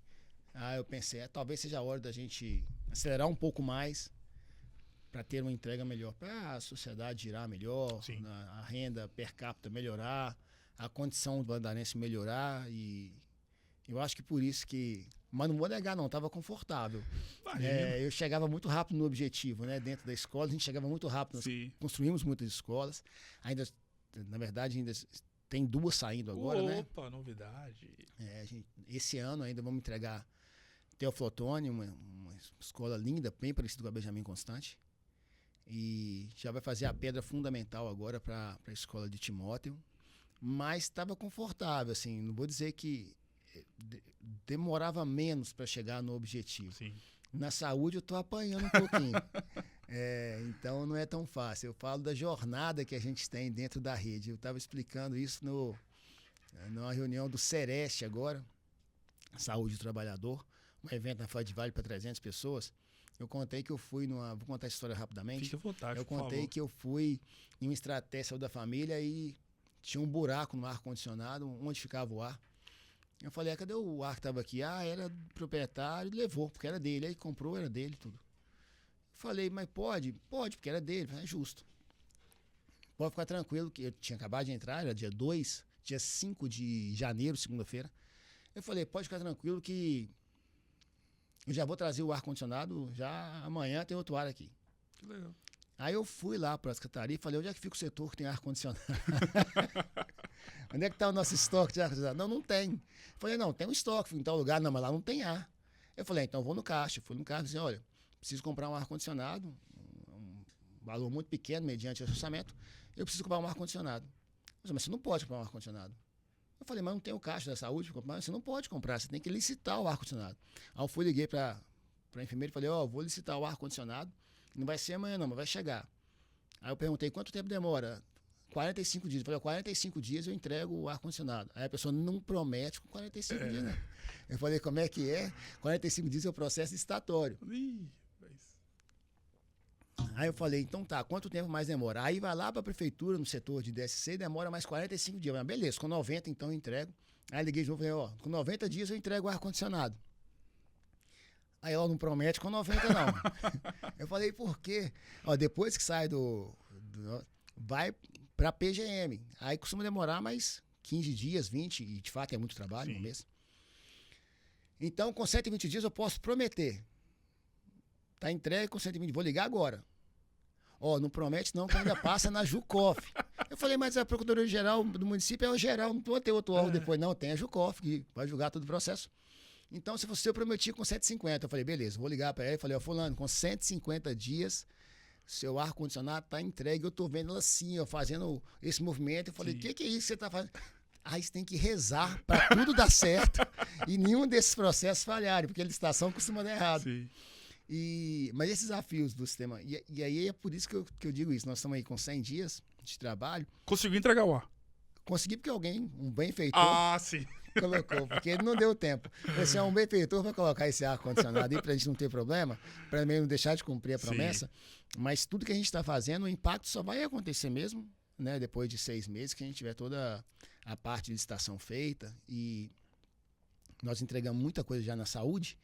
Eu pensei, talvez seja a hora da gente acelerar um pouco mais para ter uma entrega melhor, para a sociedade girar melhor, a renda per capita melhorar, a condição do valadarense melhorar. E eu acho que por isso que... Mas não vou negar, não, estava confortável. Eu chegava muito rápido no objetivo, né? Dentro da escola, a gente chegava muito rápido. Nós construímos muitas escolas. Na verdade, ainda tem 2 saindo agora, né? Opa, novidade. Esse ano ainda vamos entregar Teoflotone, uma escola linda, bem parecida com a Benjamin Constante. E já vai fazer a pedra fundamental agora para a escola de Timóteo. Mas estava confortável, assim, não vou dizer que demorava menos para chegar no objetivo. Sim. Na saúde eu estou apanhando um pouquinho. Então não é tão fácil. Eu falo da jornada que a gente tem dentro da rede. Eu estava explicando isso numa reunião do Sereste agora, Saúde do Trabalhador, um evento na Ford Vale para 300 pessoas. Eu contei que eu fui numa... Vou contar a história rapidamente. Fique à vontade, Eu por contei favor. que eu fui em uma estratégia da família e tinha um buraco no ar-condicionado, onde ficava o ar. Eu falei, cadê o ar que estava aqui? Era do proprietário, levou, porque era dele. Aí comprou, era dele, tudo. Eu falei, mas pode? Pode, porque era dele, é justo. Pode ficar tranquilo, que eu tinha acabado de entrar, era dia 2, dia 5 de janeiro, segunda-feira. Eu falei, pode ficar tranquilo que eu já vou trazer o ar-condicionado, já amanhã tem outro ar aqui. Que legal. Aí eu fui lá para a secretaria e falei, onde é que fica o setor que tem ar-condicionado? Onde é que está o nosso estoque de ar-condicionado? Não tem. Eu falei, não, tem um estoque em tal lugar. Não, mas lá não tem ar. Eu falei, então eu vou no caixa. Fui no caixa e disse, olha, preciso comprar um ar-condicionado, um valor muito pequeno, mediante esse orçamento. Eu preciso comprar um ar-condicionado. Mas você não pode comprar um ar-condicionado. Eu falei, mas não tem o caixa da saúde para comprar. Você não pode comprar, você tem que licitar o ar-condicionado. Aí eu fui, liguei para a enfermeira e falei, vou licitar o ar-condicionado. Não vai ser amanhã não, mas vai chegar. Aí eu perguntei, quanto tempo demora? 45 dias. Eu falei, 45 dias eu entrego o ar-condicionado. Aí a pessoa não promete com 45 dias, né? Eu falei, como é que é? 45 dias é o processo licitatório. Aí eu falei, então tá, quanto tempo mais demora? Aí vai lá para a prefeitura, no setor de DSC, demora mais 45 dias. Mas beleza, com 90 então eu entrego. Aí liguei de novo e falei, com 90 dias eu entrego o ar-condicionado. Aí ela não promete com 90 não. Eu falei, por quê? Depois que sai vai para PGM. Aí costuma demorar mais 15 dias, 20, e de fato é muito trabalho no mês. Então, com 120 dias eu posso prometer. Tá entregue com 120, vou ligar agora. Não promete não, que ainda passa na Jucof. Eu falei, mas a Procuradoria-Geral do município é o geral, não vou ter outro órgão depois. Não, tem a Jucof, que vai julgar todo o processo. Então, se você prometi com 150, eu falei, beleza, vou ligar para ela. Eu falei, fulano, com 150 dias, seu ar-condicionado tá entregue. Eu tô vendo ela assim, fazendo esse movimento. Eu falei, o que é isso que você tá fazendo? Aí você tem que rezar para tudo dar certo e nenhum desses processos falharem, porque a licitação costuma dar errado. Sim. Mas esses desafios do sistema, e aí é por isso que eu digo isso, nós estamos aí com 100 dias de trabalho. Conseguiu entregar o ar? Consegui porque alguém, um benfeitor, sim. colocou, porque ele não deu tempo. Esse um benfeitor vai colocar esse ar-condicionado aí pra gente não ter problema, pra também não deixar de cumprir a promessa. Mas tudo que a gente está fazendo, o impacto só vai acontecer mesmo, né, depois de 6 meses, que a gente tiver toda a parte de licitação feita. E nós entregamos muita coisa já na saúde,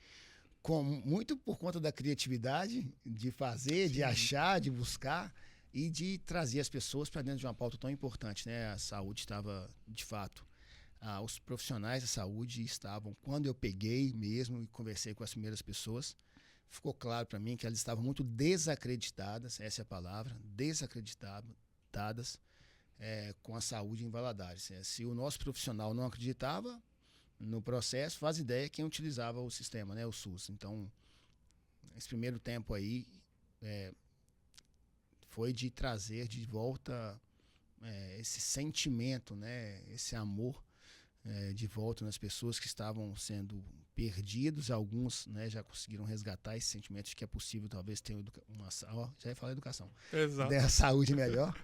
muito por conta da criatividade de fazer, de achar, de buscar e de trazer as pessoas para dentro de uma pauta tão importante, né? A saúde estava, de fato, os profissionais da saúde estavam, quando eu peguei mesmo e conversei com as primeiras pessoas, ficou claro para mim que elas estavam muito desacreditadas, essa é a palavra, desacreditadas com a saúde em Valadares. Se o nosso profissional não acreditava no processo, faz ideia quem utilizava o sistema, né, o SUS. Então, esse primeiro tempo aí foi de trazer de volta esse sentimento, né, esse amor de volta nas pessoas que estavam sendo perdidos. Alguns, né, já conseguiram resgatar esse sentimento de que é possível talvez ter já ia falar educação. Exato. A saúde melhor.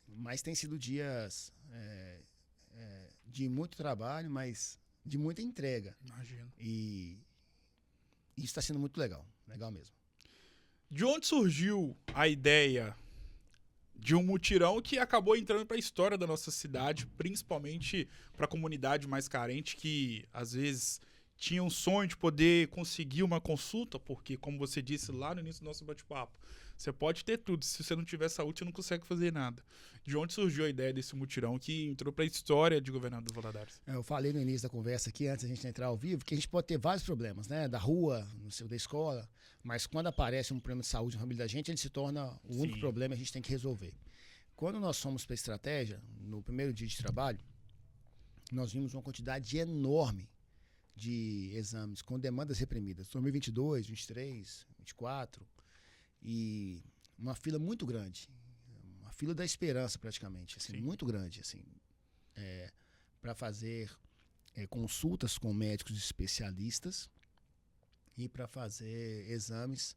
Mas tem sido dias de muito trabalho, mas de muita entrega. Imagino. E isso está sendo muito legal. Legal mesmo. De onde surgiu a ideia de um mutirão que acabou entrando para a história da nossa cidade, principalmente para a comunidade mais carente, que às vezes tinha um sonho de poder conseguir uma consulta, porque, como você disse lá no início do nosso bate-papo, você pode ter tudo, se você não tiver saúde, você não consegue fazer nada. De onde surgiu a ideia desse mutirão que entrou para a história de Governador Valadares? Eu falei no início da conversa aqui, antes da gente entrar ao vivo, que a gente pode ter vários problemas, né? Da rua, da escola, mas quando aparece um problema de saúde na família da gente, ele se torna o único problema que a gente tem que resolver. Quando nós fomos para a estratégia, no primeiro dia de trabalho, nós vimos uma quantidade enorme de exames com demandas reprimidas. 2022, 23, 24, e uma fila muito grande. Uma fila da esperança, praticamente. Assim, muito grande, assim, para fazer consultas com médicos especialistas e para fazer exames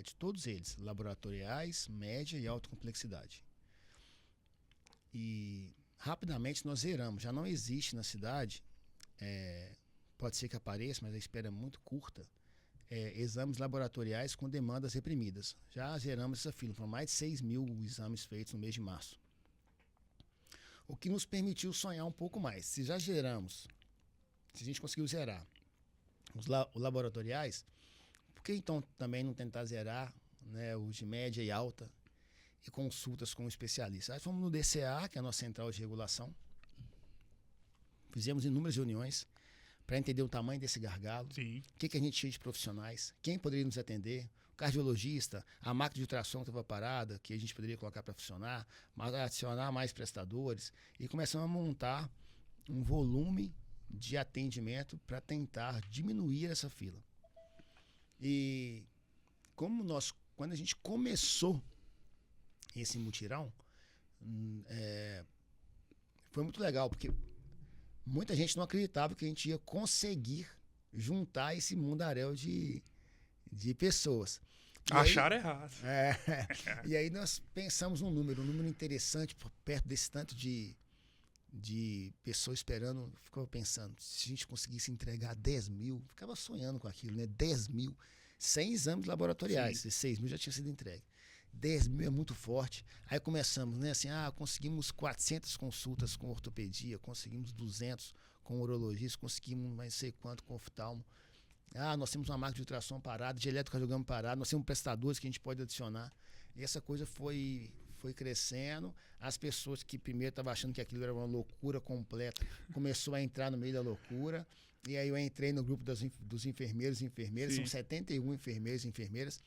de todos eles, laboratoriais, média e alta complexidade. E rapidamente nós zeramos. Já não existe na cidade, pode ser que apareça, mas a espera é muito curta, exames laboratoriais com demandas reprimidas. Já zeramos essa fila. Foram mais de 6 mil exames feitos no mês de março. O que nos permitiu sonhar um pouco mais. Se já geramos, se a gente conseguiu zerar os laboratoriais, por que então também não tentar zerar, né, os de média e alta e consultas com especialistas? Aí fomos no DCA, que é a nossa central de regulação. Fizemos inúmeras reuniões para entender o tamanho desse gargalo, o que a gente tinha de profissionais, quem poderia nos atender, o cardiologista, a máquina de ultrassom que estava parada, que a gente poderia colocar para funcionar, adicionar mais prestadores, e começamos a montar um volume de atendimento para tentar diminuir essa fila. E quando a gente começou esse mutirão, foi muito legal, porque muita gente não acreditava que a gente ia conseguir juntar esse mundaréu de pessoas. Acharam errado. E aí nós pensamos um número interessante, perto desse tanto de pessoas esperando. Ficava pensando, se a gente conseguisse entregar 10 mil, ficava sonhando com aquilo, né? 10 mil, sem exames laboratoriais. Sim. 6 mil já tinha sido entregue. 10 mil é muito forte. Aí começamos, né? Assim, conseguimos 400 consultas com ortopedia, conseguimos 200 com urologista, conseguimos mais sei quanto com oftalmo. Nós temos uma máquina de ultrassom parada, de eletrocardiograma parado, nós temos prestadores que a gente pode adicionar. E essa coisa foi crescendo. As pessoas que primeiro estavam achando que aquilo era uma loucura completa, começou a entrar no meio da loucura. E aí eu entrei no grupo dos enfermeiros e enfermeiras, são 71 enfermeiros e enfermeiras.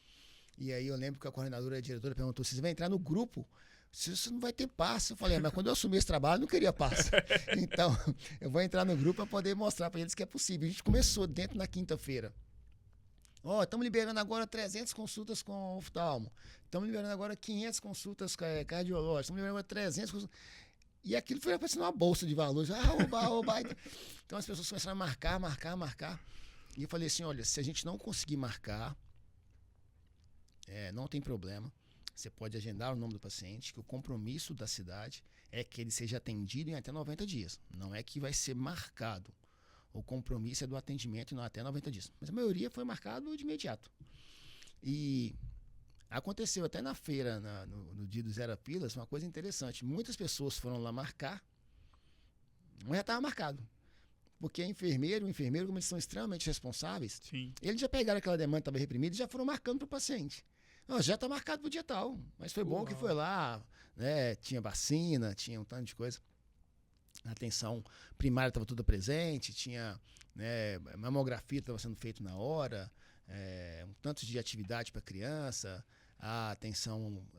E aí eu lembro que a coordenadora e a diretora perguntou: você vai entrar no grupo? Você não vai ter passe. Eu falei: mas quando eu assumi esse trabalho, eu não queria passe. Então, eu vou entrar no grupo para poder mostrar para eles que é possível. A gente começou dentro na quinta-feira. Estamos liberando agora 300 consultas com oftalmo. Estamos liberando agora 500 consultas cardiológicas. Estamos liberando agora 300 consultas. E aquilo foi parecendo uma bolsa de valores. Oba. Então, as pessoas começaram a marcar. E eu falei assim: olha, se a gente não conseguir marcar, não tem problema. Você pode agendar o nome do paciente, que o compromisso da cidade é que ele seja atendido em até 90 dias. Não é que vai ser marcado. O compromisso é do atendimento e não até 90 dias. Mas a maioria foi marcado de imediato. E aconteceu até na feira, no dia do Zero Filas, uma coisa interessante. Muitas pessoas foram lá marcar, mas já estava marcado. Porque o enfermeiro, como eles são extremamente responsáveis, eles já pegaram aquela demanda que estava reprimida e já foram marcando para o paciente. Já está marcado para o dia tal, mas foi bom que foi lá, né? Tinha vacina, tinha um tanto de coisa. A atenção primária estava toda presente, tinha, né, mamografia estava sendo feita na hora, um tanto de atividade para criança, a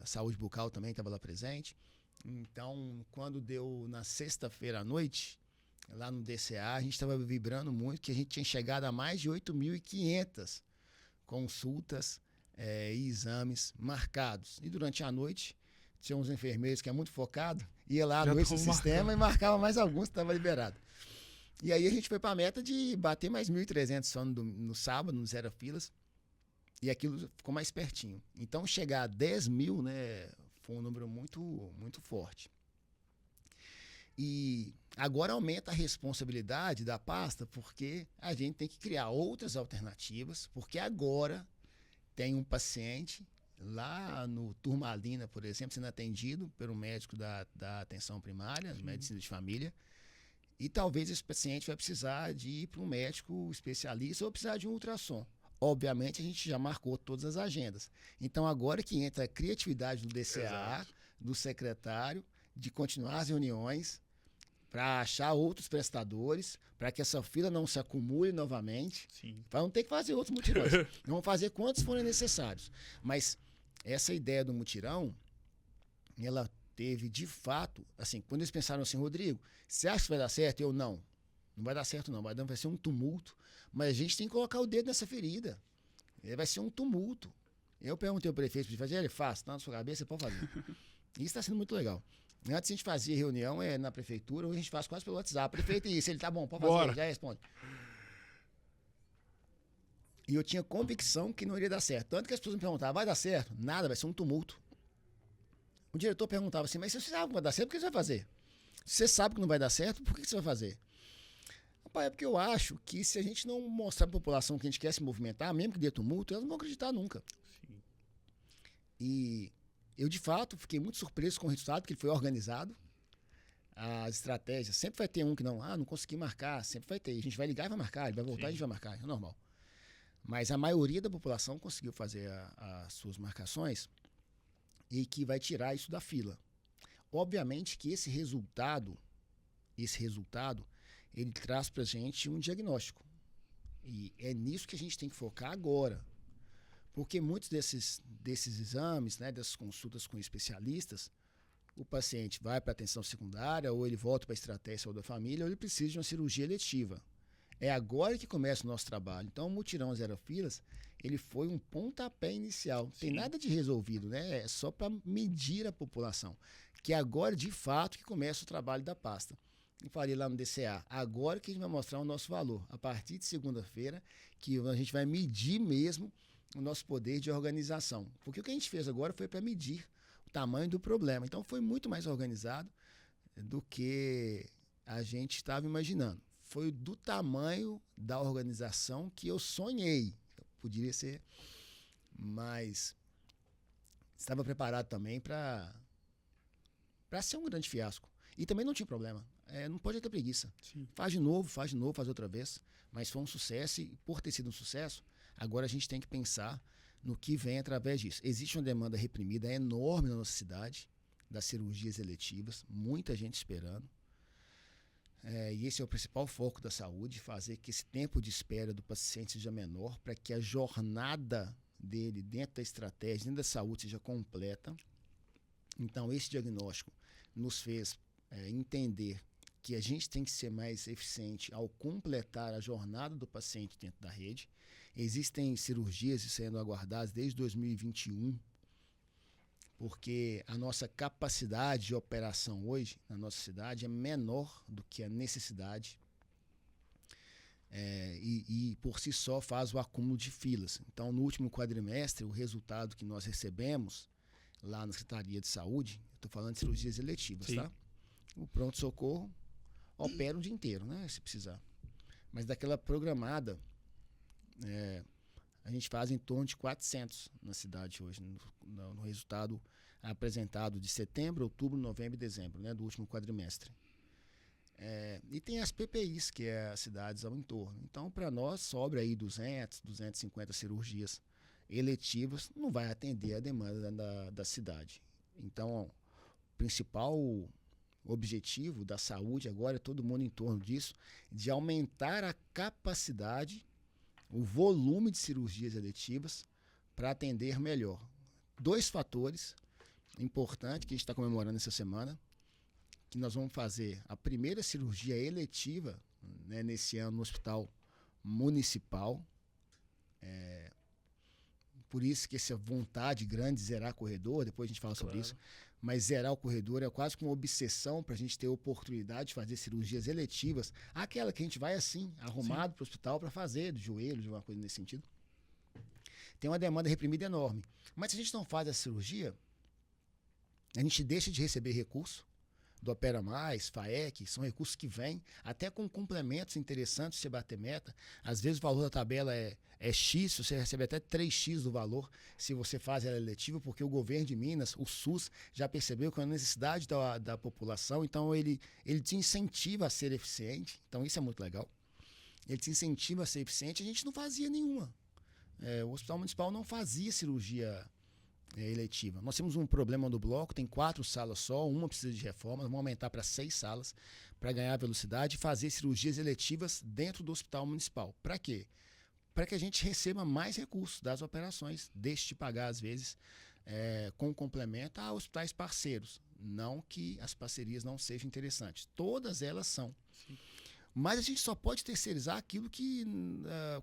saúde bucal também estava lá presente. Então, quando deu na sexta-feira à noite, lá no DCA, a gente estava vibrando muito, que a gente tinha chegado a mais de 8.500 consultas e exames marcados. E durante a noite, tinha uns enfermeiros que é muito focado, ia lá à noite no sistema e marcava mais alguns que estavam liberados. E aí a gente foi para a meta de bater mais 1.300 só no sábado, no Zero Filas, e aquilo ficou mais pertinho. Então, chegar a 10 mil, né, foi um número muito, muito forte. E agora aumenta a responsabilidade da pasta, porque a gente tem que criar outras alternativas, porque agora tem um paciente lá no Turmalina, por exemplo, sendo atendido pelo médico da atenção primária, medicina de família, e talvez esse paciente vai precisar de ir para um médico especialista ou precisar de um ultrassom. Obviamente, a gente já marcou todas as agendas. Então, agora que entra a criatividade do DCA, do secretário, de continuar as reuniões, para achar outros prestadores, para que essa fila não se acumule novamente, para não ter que fazer outros mutirões. Vamos fazer quantos forem necessários. Mas essa ideia do mutirão, ela teve, de fato, assim, quando eles pensaram assim: Rodrigo, você acha que vai dar certo? Eu, não vai dar certo não, vai ser um tumulto, mas a gente tem que colocar o dedo nessa ferida. Vai ser um tumulto. Eu perguntei ao prefeito para fazer, ele faz, tá na sua cabeça, você pode fazer. Isso está sendo muito legal. Antes a gente fazia reunião na prefeitura, hoje a gente faz quase pelo WhatsApp. Prefeito, isso, ele tá bom, pode fazer, já responde. E eu tinha convicção que não iria dar certo. Tanto que as pessoas me perguntavam: vai dar certo? Nada, vai ser um tumulto. O diretor perguntava assim, mas se você sabe que vai dar certo, por que você vai fazer? Se você sabe que não vai dar certo, por que você vai fazer? Rapaz, é porque eu acho que se a gente não mostrar para a população que a gente quer se movimentar, mesmo que dê tumulto, elas não vão acreditar nunca. Sim. E eu, de fato, fiquei muito surpreso com o resultado, que ele foi organizado. As estratégias, sempre vai ter um que não consegui marcar, sempre vai ter. A gente vai ligar e vai marcar, ele vai voltar e a gente vai marcar, é normal. Mas a maioria da população conseguiu fazer as suas marcações e que vai tirar isso da fila. Obviamente que esse resultado, ele traz para a gente um diagnóstico. E é nisso que a gente tem que focar agora. Porque muitos desses exames, né, dessas consultas com especialistas, o paciente vai para a atenção secundária, ou ele volta para a estratégia de saúde da família, ou ele precisa de uma cirurgia eletiva. É agora que começa o nosso trabalho. Então, o Mutirão Zero Filas, ele foi um pontapé inicial. Não tem nada de resolvido, né? É só para medir a população. Que é agora, de fato, que começa o trabalho da pasta. Eu falei lá no DCA, agora que a gente vai mostrar o nosso valor. A partir de segunda-feira, que a gente vai medir mesmo o nosso poder de organização. Porque o que a gente fez agora foi para medir o tamanho do problema. Então, foi muito mais organizado do que a gente estava imaginando. Foi do tamanho da organização que eu sonhei. Poderia ser, mas estava preparado também para ser um grande fiasco. E também não tinha problema. Não pode ter preguiça. Sim. Faz de novo, faz outra vez. Mas foi um sucesso e, por ter sido um sucesso, agora a gente tem que pensar no que vem através disso. Existe uma demanda reprimida enorme na nossa cidade, das cirurgias eletivas, muita gente esperando. E esse é o principal foco da saúde, fazer que esse tempo de espera do paciente seja menor, para que a jornada dele dentro da estratégia, dentro da saúde, seja completa. Então, esse diagnóstico nos fez entender que a gente tem que ser mais eficiente ao completar a jornada do paciente dentro da rede. Existem cirurgias sendo aguardadas desde 2021, porque a nossa capacidade de operação hoje na nossa cidade é menor do que a necessidade e por si só faz o acúmulo de filas. Então, no último quadrimestre, o resultado que nós recebemos lá na Secretaria de Saúde, estou falando de cirurgias eletivas, Sim. tá? O pronto-socorro opera o dia inteiro, né? Se precisar. Mas daquela programada, a gente faz em torno de 400 na cidade hoje, no resultado apresentado de setembro, outubro, novembro e dezembro, né, do último quadrimestre. E tem as PPIs, que é as cidades ao entorno. Então, para nós, sobra aí 250 cirurgias eletivas, não vai atender a demanda da cidade. Então, o principal objetivo da saúde agora é todo mundo em torno disso, de aumentar a capacidade, o volume de cirurgias eletivas para atender melhor. 2 fatores importantes que a gente está comemorando essa semana, que nós vamos fazer a primeira cirurgia eletiva, né, nesse ano no Hospital Municipal. Por isso que essa vontade grande de zerar corredor, depois a gente fala sobre isso, mas zerar o corredor é quase como uma obsessão para a gente ter a oportunidade de fazer cirurgias eletivas, aquela que a gente vai assim, arrumado para o hospital para fazer, do joelho, de uma coisa nesse sentido. Tem uma demanda reprimida enorme. Mas se a gente não faz a cirurgia, a gente deixa de receber recurso do Opera Mais, FAEC, são recursos que vêm, até com complementos interessantes, você bater meta. Às vezes o valor da tabela é X, você recebe até 3x do valor se você faz ela eletiva, porque o governo de Minas, o SUS, já percebeu que é uma necessidade da população, então ele te incentiva a ser eficiente, então isso é muito legal. Ele te incentiva a ser eficiente, a gente não fazia nenhuma. O Hospital Municipal não fazia cirurgia eletiva. Nós temos um problema no bloco, tem 4 salas só, uma precisa de reforma, vamos aumentar para 6 salas para ganhar velocidade e fazer cirurgias eletivas dentro do Hospital Municipal. Para quê? Para que a gente receba mais recursos das operações, deixe de pagar às vezes com complemento a hospitais parceiros. Não que as parcerias não sejam interessantes, todas elas são. Sim. Mas a gente só pode terceirizar aquilo que,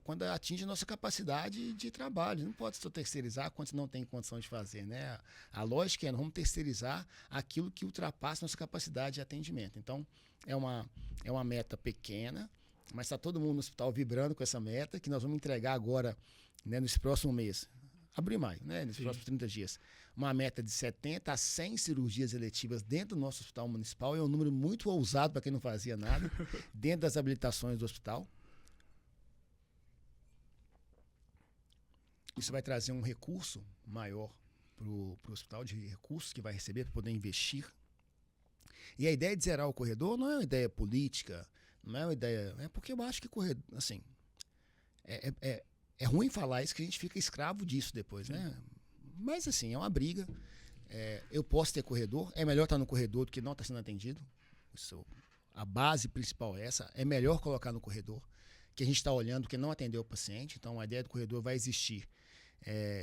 quando atinge a nossa capacidade de trabalho. Não pode só terceirizar quando não tem condição de fazer, né? A lógica é, nós vamos terceirizar aquilo que ultrapassa a nossa capacidade de atendimento. Então, é uma meta pequena, mas está todo mundo no hospital vibrando com essa meta, que nós vamos entregar agora, né, nesse próximo mês. abril e maio, né? Nesses próximos 30 dias. Uma meta de 70 a 100 cirurgias eletivas dentro do nosso hospital municipal. É um número muito ousado para quem não fazia nada, dentro das habilitações do hospital. Isso vai trazer um recurso maior para o hospital, de recursos que vai receber para poder investir. E a ideia de zerar o corredor não é uma ideia política, não é uma ideia... É porque eu acho que corredor, assim... É ruim falar isso, que a gente fica escravo disso depois, né? Mas, assim, é uma briga. Eu posso ter corredor, é melhor estar no corredor do que não estar sendo atendido. A base principal é essa. É melhor colocar no corredor, que a gente está olhando do que não atender o paciente. Então, a ideia do corredor vai existir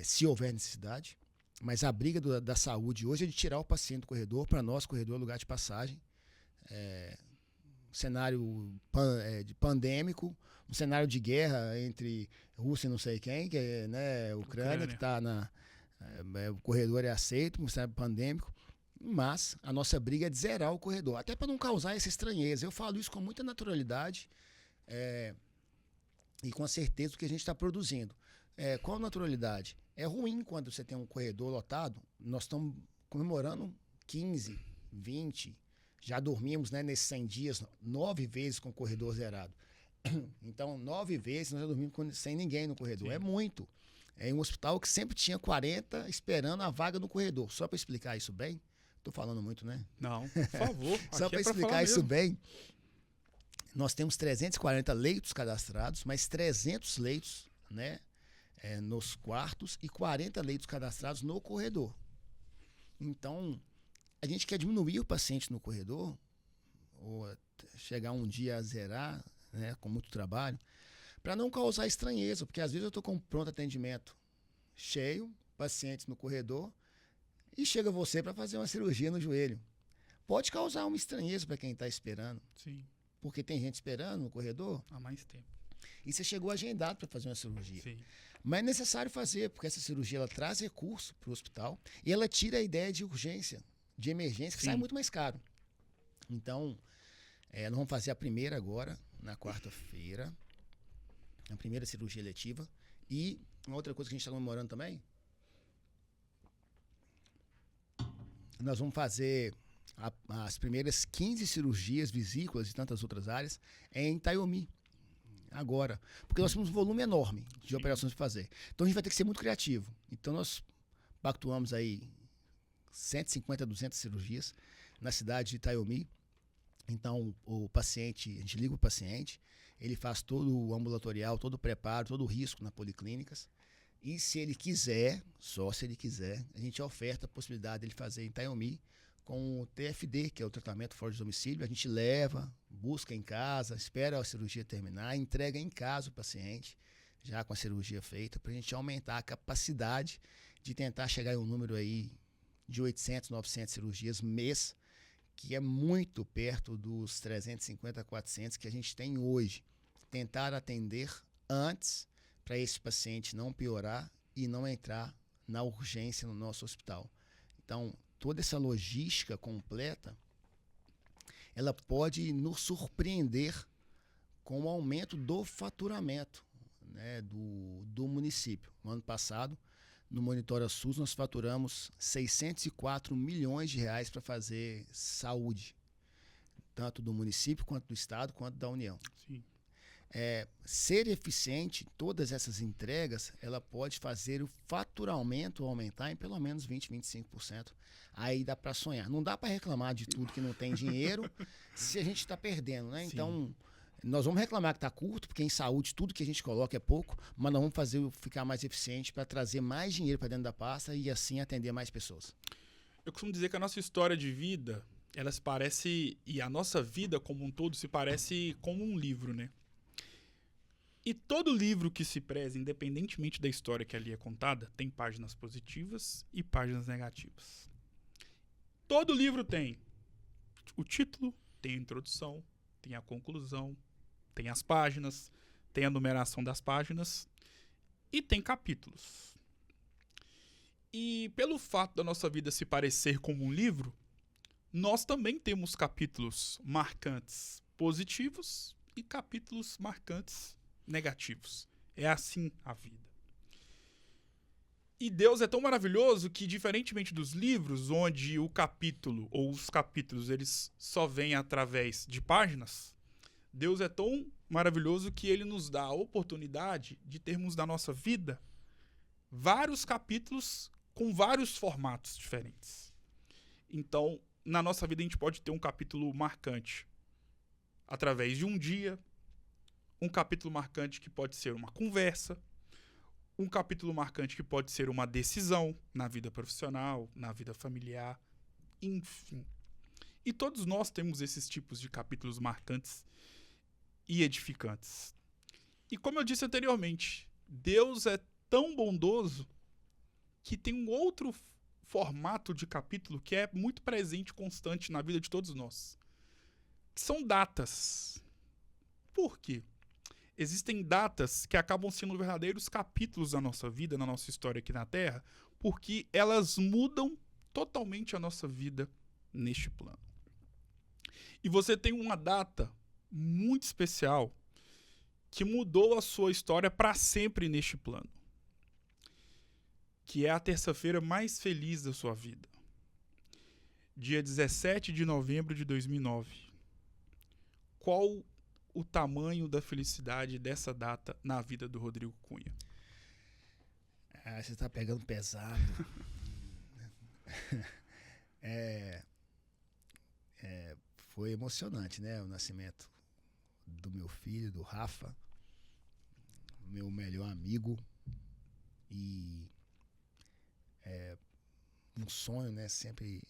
se houver necessidade. Mas a briga da saúde hoje é de tirar o paciente do corredor. Para nós, corredor é lugar de passagem. Cenário pandêmico, um cenário de guerra entre Rússia e não sei quem, que é, né, Ucrânia, que está o corredor é aceito, um cenário pandêmico, mas a nossa briga é de zerar o corredor, até para não causar essa estranheza. Eu falo isso com muita naturalidade e com a certeza do que a gente está produzindo. Qual naturalidade? É ruim quando você tem um corredor lotado. Nós estamos comemorando 15, 20, já dormimos, né, nesses 100 dias 9 vezes com o corredor zerado. Então, 9 vezes nós já dormimos sem ninguém no corredor. Sim. É muito. É um hospital que sempre tinha 40 esperando a vaga no corredor. Só para explicar isso bem, estou falando muito, né? Não, por favor. Só para explicar isso bem, nós temos 340 leitos cadastrados, mais 300 leitos, né, nos quartos e 40 leitos cadastrados no corredor. Então, a gente quer diminuir o paciente no corredor, ou chegar um dia a zerar, né, com muito trabalho, para não causar estranheza, porque às vezes eu estou com pronto atendimento cheio, pacientes no corredor, e chega você para fazer uma cirurgia no joelho. Pode causar uma estranheza para quem está esperando. Sim. Porque tem gente esperando no corredor. Há mais tempo. E você chegou agendado para fazer uma cirurgia. Sim. Mas é necessário fazer, porque essa cirurgia ela traz recurso para o hospital e ela tira a ideia de urgência, de emergência, que sai muito mais caro. Então, nós vamos fazer a primeira agora, na quarta-feira, a primeira cirurgia eletiva. E uma outra coisa que a gente está comemorando também, nós vamos fazer as primeiras 15 cirurgias vesículas e tantas outras áreas em Itaiomi, agora. Porque nós temos um volume enorme de operações para fazer. Então a gente vai ter que ser muito criativo. Então nós pactuamos aí 150, 200 cirurgias na cidade de Itaiomi. Então o paciente, a gente liga o paciente, ele faz todo o ambulatorial, todo o preparo, todo o risco na policlínicas. E se ele quiser, só se ele quiser, a gente oferta a possibilidade dele fazer em Itaiomi com o TFD, que é o tratamento fora de domicílio. A gente leva, busca em casa, espera a cirurgia terminar, entrega em casa o paciente, já com a cirurgia feita, para a gente aumentar a capacidade de tentar chegar em um número aí de 800, 900 cirurgias mês, que é muito perto dos 350, 400 que a gente tem hoje. Tentar atender antes, para esse paciente não piorar e não entrar na urgência no nosso hospital. Então, toda essa logística completa, ela pode nos surpreender com o aumento do faturamento, né, do município. No ano passado, no Monitora SUS, nós faturamos 604 milhões de reais para fazer saúde, tanto do município, quanto do estado, quanto da União. Sim. Ser eficiente, todas essas entregas, ela pode fazer o faturamento aumentar em pelo menos 20%, 25%. Aí dá para sonhar. Não dá para reclamar de tudo que não tem dinheiro se a gente está perdendo, né? Sim. Então, nós vamos reclamar que está curto, porque em saúde tudo que a gente coloca é pouco, mas nós vamos fazer ficar mais eficiente para trazer mais dinheiro para dentro da pasta e assim atender mais pessoas. Eu costumo dizer que a nossa história de vida, ela se parece, e a nossa vida como um todo se parece como um livro, né? E todo livro que se preze, independentemente da história que ali é contada, tem páginas positivas e páginas negativas. Todo livro tem o título, tem a introdução, tem a conclusão, tem as páginas, tem a numeração das páginas e tem capítulos. E pelo fato da nossa vida se parecer como um livro, nós também temos capítulos marcantes positivos e capítulos marcantes negativos. É assim a vida. E Deus é tão maravilhoso que, diferentemente dos livros, onde o capítulo ou os capítulos eles só vêm através de páginas, Deus é tão maravilhoso que ele nos dá a oportunidade de termos na nossa vida vários capítulos com vários formatos diferentes. Então, na nossa vida a gente pode ter um capítulo marcante através de um dia, um capítulo marcante que pode ser uma conversa, um capítulo marcante que pode ser uma decisão na vida profissional, na vida familiar, enfim. E todos nós temos esses tipos de capítulos marcantes e edificantes. E como eu disse anteriormente, Deus é tão bondoso que tem um outro formato de capítulo que é muito presente e constante na vida de todos nós, que são datas. Por quê? Existem datas que acabam sendo verdadeiros capítulos da nossa vida, na nossa história aqui na Terra, porque elas mudam totalmente a nossa vida neste plano. E você tem uma data muito especial que mudou a sua história para sempre neste plano, que é a terça-feira mais feliz da sua vida. Dia 17 de novembro de 2009. Qual o tamanho da felicidade dessa data na vida do Rodrigo Cunha? Você tá pegando pesado. Foi emocionante, né? O nascimento do meu filho, do Rafa, meu melhor amigo. E um sonho, né? Sempre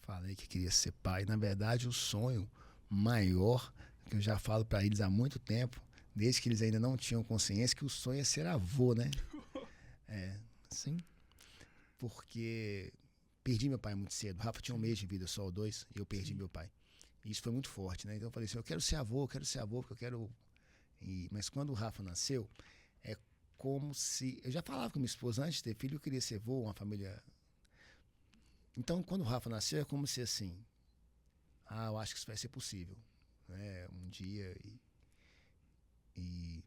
falei que queria ser pai. Na verdade, o sonho maior, que eu já falo para eles há muito tempo, desde que eles ainda não tinham consciência, que o sonho é ser avô, né? Sim. Porque perdi meu pai muito cedo. O Rafa tinha um mês de vida, só ou 2, e eu perdi meu pai. E isso foi muito forte, né? Então eu falei assim, eu quero ser avô, porque eu quero... Mas quando o Rafa nasceu, é como se... Eu já falava com minha esposa, antes de ter filho, eu queria ser avô, uma família... Então, quando o Rafa nasceu, é como se assim... eu acho que isso vai ser possível. Um dia e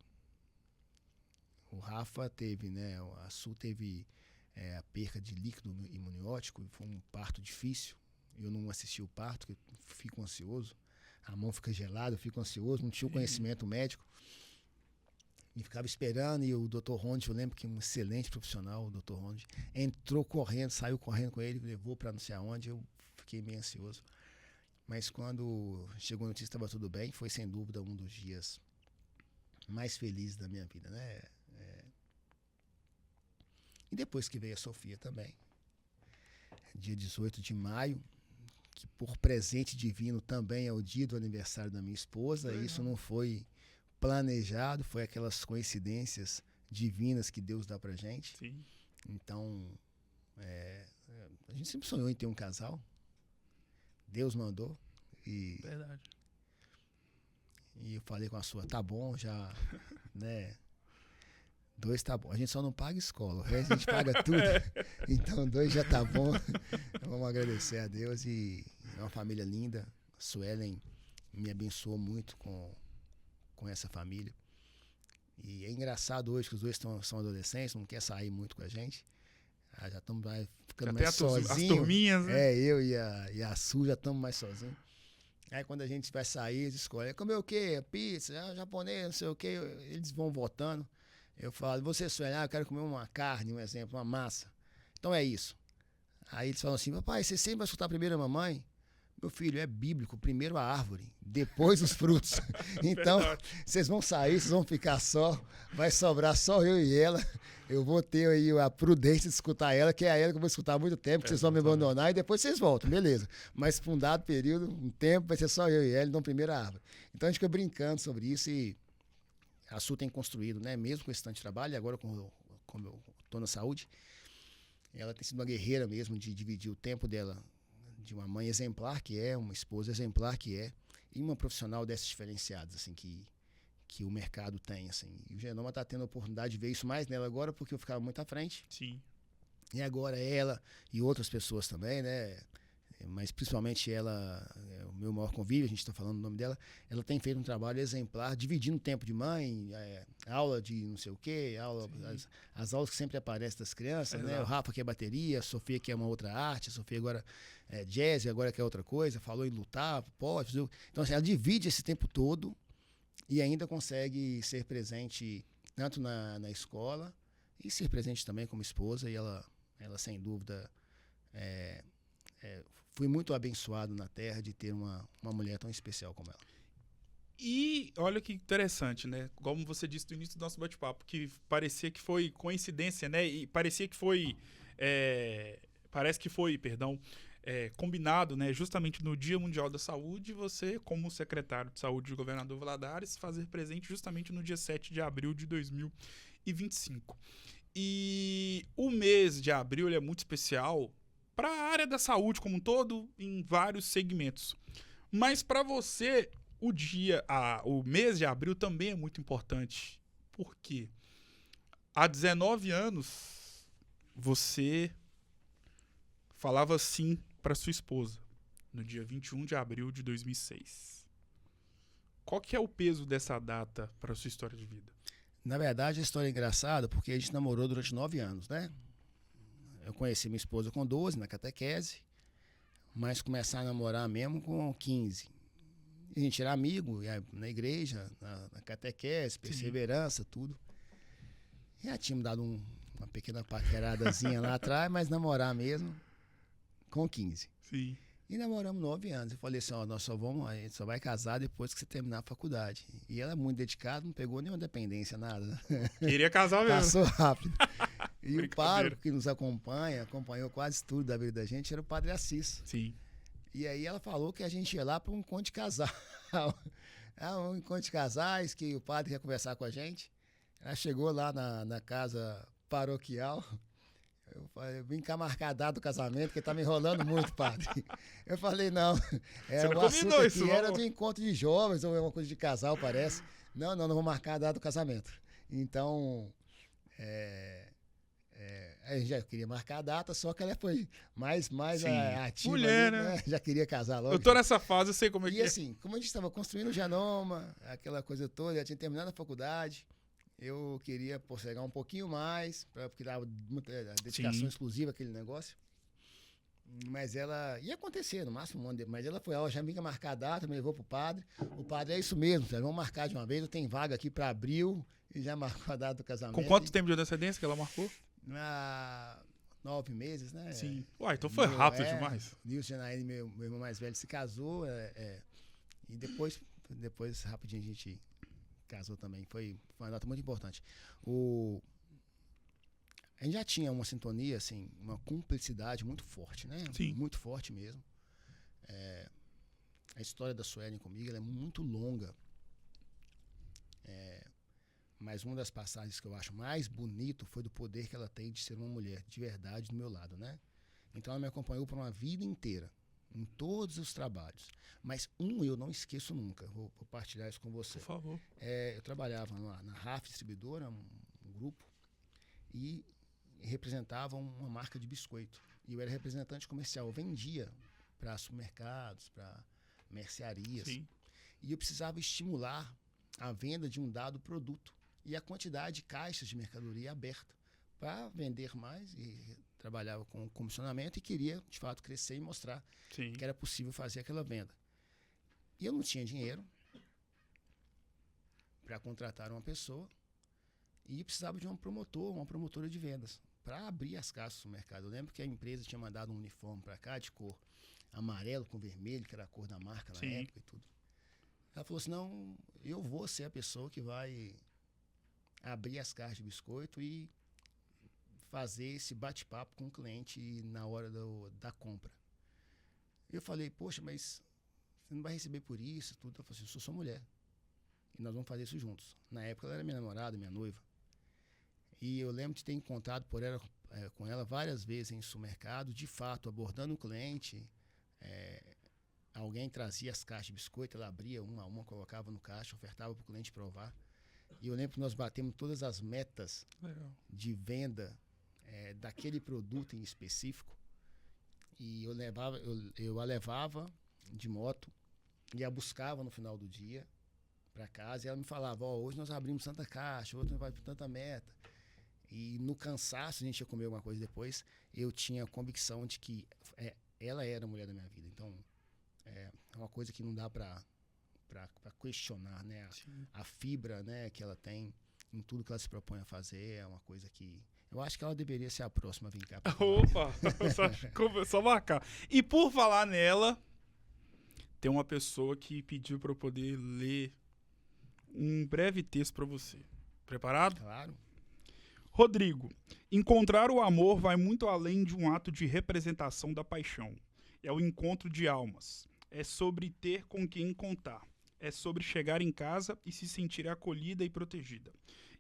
o Rafa teve, né? A Su teve a perca de líquido amniótico, foi um parto difícil. Eu não assisti o parto, porque fico ansioso. A mão fica gelada, eu fico ansioso, não tinha o conhecimento médico. E ficava esperando, e o Dr. Ronde, eu lembro que um excelente profissional, o Dr. Ronde, entrou correndo, saiu correndo com ele, levou para não sei aonde, eu fiquei meio ansioso. Mas quando chegou a notícia que estava tudo bem, foi sem dúvida um dos dias mais felizes da minha vida, né? E depois que veio a Sofia também, dia 18 de maio, que por presente divino também é o dia do aniversário da minha esposa. Isso não foi planejado, foi aquelas coincidências divinas que Deus dá pra gente. Sim. Então, a gente sempre sonhou em ter um casal. Deus mandou. Verdade. E eu falei com a sua, tá bom, já, né? 2 tá bom. A gente só não paga escola, o resto a gente paga tudo. Então 2 já tá bom. Vamos agradecer a Deus. E é uma família linda. A Suelen me abençoou muito com essa família. E é engraçado hoje que os dois são adolescentes, não quer sair muito com a gente. Já estamos ficando mais sozinhos. As turminhas, né? Eu e a Su já estamos mais sozinhos. Aí quando a gente vai sair, eles escolhem, comer o quê? Pizza, japonês, não sei o quê. Eles vão votando. Eu falo, você sonhar, eu quero comer uma carne, um exemplo, uma massa. Então é isso. Aí eles falam assim, papai, você sempre vai escutar primeiro a mamãe? Meu filho, é bíblico, primeiro a árvore, depois os frutos. Então, vocês vão sair, vocês vão ficar só, vai sobrar só eu e ela. Eu vou ter aí a prudência de escutar ela, que é a ela que eu vou escutar há muito tempo, que vocês vão me abandonar e depois vocês voltam, beleza. Mas por um dado período, um tempo, vai ser só eu e ela, então primeiro a árvore. Então a gente fica brincando sobre isso e a Su tem construído, né? Mesmo com esse tanto de trabalho, e agora como eu estou na saúde, ela tem sido uma guerreira mesmo de dividir o tempo dela de uma mãe exemplar que é, uma esposa exemplar que é, e uma profissional dessas diferenciadas, assim, que o mercado tem, assim. E o Genoma está tendo a oportunidade de ver isso mais nela agora, porque eu ficava muito à frente. Sim. E agora ela e outras pessoas também, né? mas principalmente ela, o meu maior convívio, a gente está falando o nome dela, ela tem feito um trabalho exemplar, dividindo o tempo de mãe, aula de não sei o quê, as aulas que sempre aparecem das crianças, né? O Rafa que é bateria, a Sofia que é uma outra arte, a Sofia agora é jazz, agora quer outra coisa, falou em lutar, pode. Então, assim, ela divide esse tempo todo e ainda consegue ser presente tanto na escola e ser presente também como esposa, e ela sem dúvida, fui muito abençoado na Terra de ter uma mulher tão especial como ela. E olha que interessante, né? Como você disse no início do nosso bate-papo, que parecia que foi coincidência, né? E parecia que foi... parece que foi, combinado, né? Justamente no Dia Mundial da Saúde, você, como secretário de Saúde do governador Valadares, fazer presente justamente no dia 7 de abril de 2025. E o mês de abril ele é muito especial para a área da saúde como um todo, em vários segmentos. Mas para você, o mês de abril também é muito importante. Por quê? Há 19 anos, você falava sim para sua esposa, no dia 21 de abril de 2006. Qual que é o peso dessa data para a sua história de vida? Na verdade, a história é engraçada porque a gente namorou durante 9 anos, né? Eu conheci minha esposa com 12, na catequese, mas começar a namorar mesmo com 15. E a gente era amigo na igreja, na catequese, perseverança, tudo. E já tínhamos dado uma pequena paqueradazinha lá atrás, mas namorar mesmo com 15. Sim. E namoramos 9 anos. Eu falei assim, a gente só vai casar depois que você terminar a faculdade. E ela é muito dedicada, não pegou nenhuma dependência, nada. Queria casar mesmo. Passou rápido. E o padre que nos acompanhou quase tudo da vida da gente, era o padre Assis. Sim. E aí ela falou que a gente ia lá para um encontro de casal. Um encontro de casais, que o padre quer conversar com a gente. Ela chegou lá na casa paroquial. Eu vim cá marcar a data do casamento, porque tá me enrolando muito, padre. Eu falei, não. O assunto aqui era do encontro de jovens, ou é uma coisa de casal, parece. Não vou marcar a data do casamento. Então, a gente já queria marcar a data, só que ela foi mais ativa. Mulher, ali, né? Já queria casar logo. Eu tô nessa fase, eu sei como é que é. E assim, como a gente estava construindo o Janoma, aquela coisa toda, já tinha terminado a faculdade, eu queria postergar um pouquinho mais, porque dava muita dedicação exclusiva àquele negócio. Mas ela ia acontecer, no máximo um ano depois. Mas ela foi, já vinha marcar a data, me levou pro padre. O padre, é isso mesmo, vamos marcar de uma vez, eu tenho vaga aqui para abril, e já marcou a data do casamento. Com quanto tempo de antecedência que ela marcou? 9 meses, né? Sim. Uai, então foi rápido demais. Nilson Janaíne, meu irmão mais velho, se casou, e depois rapidinho a gente casou também. Foi uma data muito importante. A gente já tinha uma sintonia, assim, uma cumplicidade muito forte, né? Sim. Muito forte mesmo. A história da Suelen comigo ela é muito longa. Mas uma das passagens que eu acho mais bonito foi do poder que ela tem de ser uma mulher de verdade do meu lado, né? Então ela me acompanhou por uma vida inteira, em todos os trabalhos. Mas eu não esqueço nunca, vou partilhar isso com você. Por favor. Eu trabalhava na RAF Distribuidora, um grupo, e representava uma marca de biscoito. E eu era representante comercial, eu vendia para supermercados, para mercearias. Sim. E eu precisava estimular a venda de um dado produto e a quantidade de caixas de mercadoria aberta para vender mais, e trabalhava com comissionamento e queria, de fato, crescer e mostrar que era possível fazer aquela venda. E eu não tinha dinheiro para contratar uma pessoa e precisava de uma promotora de vendas para abrir as caixas do mercado. Eu lembro que a empresa tinha mandado um uniforme para cá de cor amarelo com vermelho, que era a cor da marca na época e tudo. Ela falou assim, não, eu vou ser a pessoa que vai abrir as caixas de biscoito e fazer esse bate-papo com o cliente na hora da compra. Eu falei, poxa, mas você não vai receber por isso, tudo. Ela falou assim, eu sou sua mulher e nós vamos fazer isso juntos. Na época ela era minha namorada, minha noiva. E eu lembro de ter encontrado com ela várias vezes em supermercado, de fato, abordando o cliente. Alguém trazia as caixas de biscoito, ela abria uma a uma, colocava no caixa, ofertava para o cliente provar. E eu lembro que nós batemos todas as metas de venda daquele produto em específico. E eu a levava de moto e a buscava no final do dia para casa. E ela me falava, hoje nós abrimos tanta caixa, hoje nós vamos para tanta meta. E no cansaço, a gente ia comer alguma coisa depois, eu tinha a convicção de que ela era a mulher da minha vida. Então, é uma coisa que não dá para questionar, né? A fibra, né, que ela tem em tudo que ela se propõe a fazer é uma coisa que eu acho que ela deveria ser a próxima a vir cá. Opa, só marcar. E por falar nela, tem uma pessoa que pediu para eu poder ler um breve texto para você. Preparado? Claro. Rodrigo, encontrar o amor vai muito além de um ato de representação da paixão. É o encontro de almas. É sobre ter com quem contar. É sobre chegar em casa e se sentir acolhida e protegida.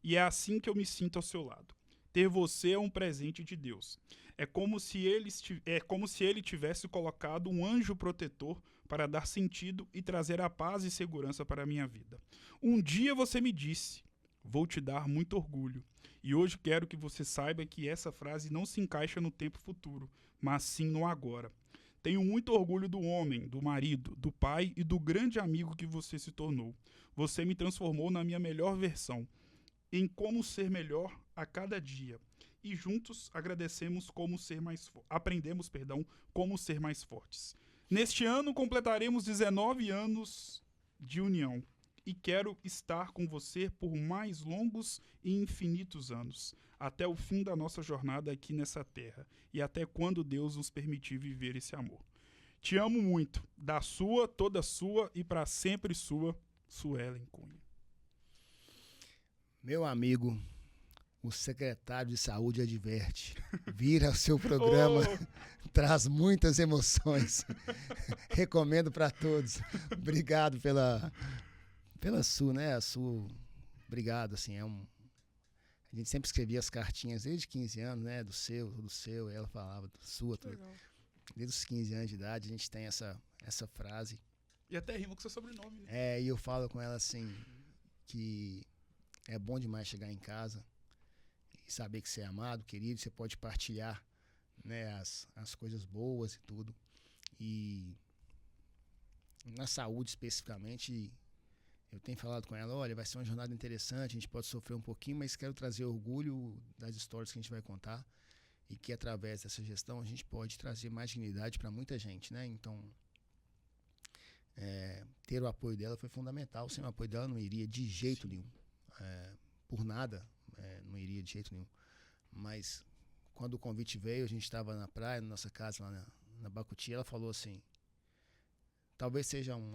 E é assim que eu me sinto ao seu lado. Ter você é um presente de Deus. É como se ele tivesse colocado um anjo protetor para dar sentido e trazer a paz e segurança para a minha vida. Um dia você me disse, vou te dar muito orgulho. E hoje quero que você saiba que essa frase não se encaixa no tempo futuro, mas sim no agora. Tenho muito orgulho do homem, do marido, do pai e do grande amigo que você se tornou. Você me transformou na minha melhor versão, em como ser melhor a cada dia. E juntos aprendemos como ser mais fortes. Neste ano completaremos 19 anos de união. E quero estar com você por mais longos e infinitos anos, até o fim da nossa jornada aqui nessa terra, e até quando Deus nos permitir viver esse amor. Te amo muito, da sua, toda sua e para sempre sua, Suelen Cunha. Meu amigo, o secretário de saúde adverte, vir ao seu programa traz muitas emoções. Recomendo para todos. Obrigado pela Su, né? A Su, obrigado, assim, a gente sempre escrevia as cartinhas desde 15 anos, né? Do seu, ela falava do sua, tudo. Desde os 15 anos de idade a gente tem essa frase. E até rima com seu sobrenome, né? E eu falo com ela assim, que é bom demais chegar em casa e saber que você é amado, querido, você pode partilhar, né, as coisas boas e tudo. E na saúde especificamente, eu tenho falado com ela, olha, vai ser uma jornada interessante, a gente pode sofrer um pouquinho, mas quero trazer orgulho das histórias que a gente vai contar e que através dessa gestão a gente pode trazer mais dignidade para muita gente, né? Então, ter o apoio dela foi fundamental. Sem o apoio dela não iria de jeito nenhum. Por nada, não iria de jeito nenhum. Mas quando o convite veio, a gente estava na praia, na nossa casa lá na Bacuti, ela falou assim, talvez seja um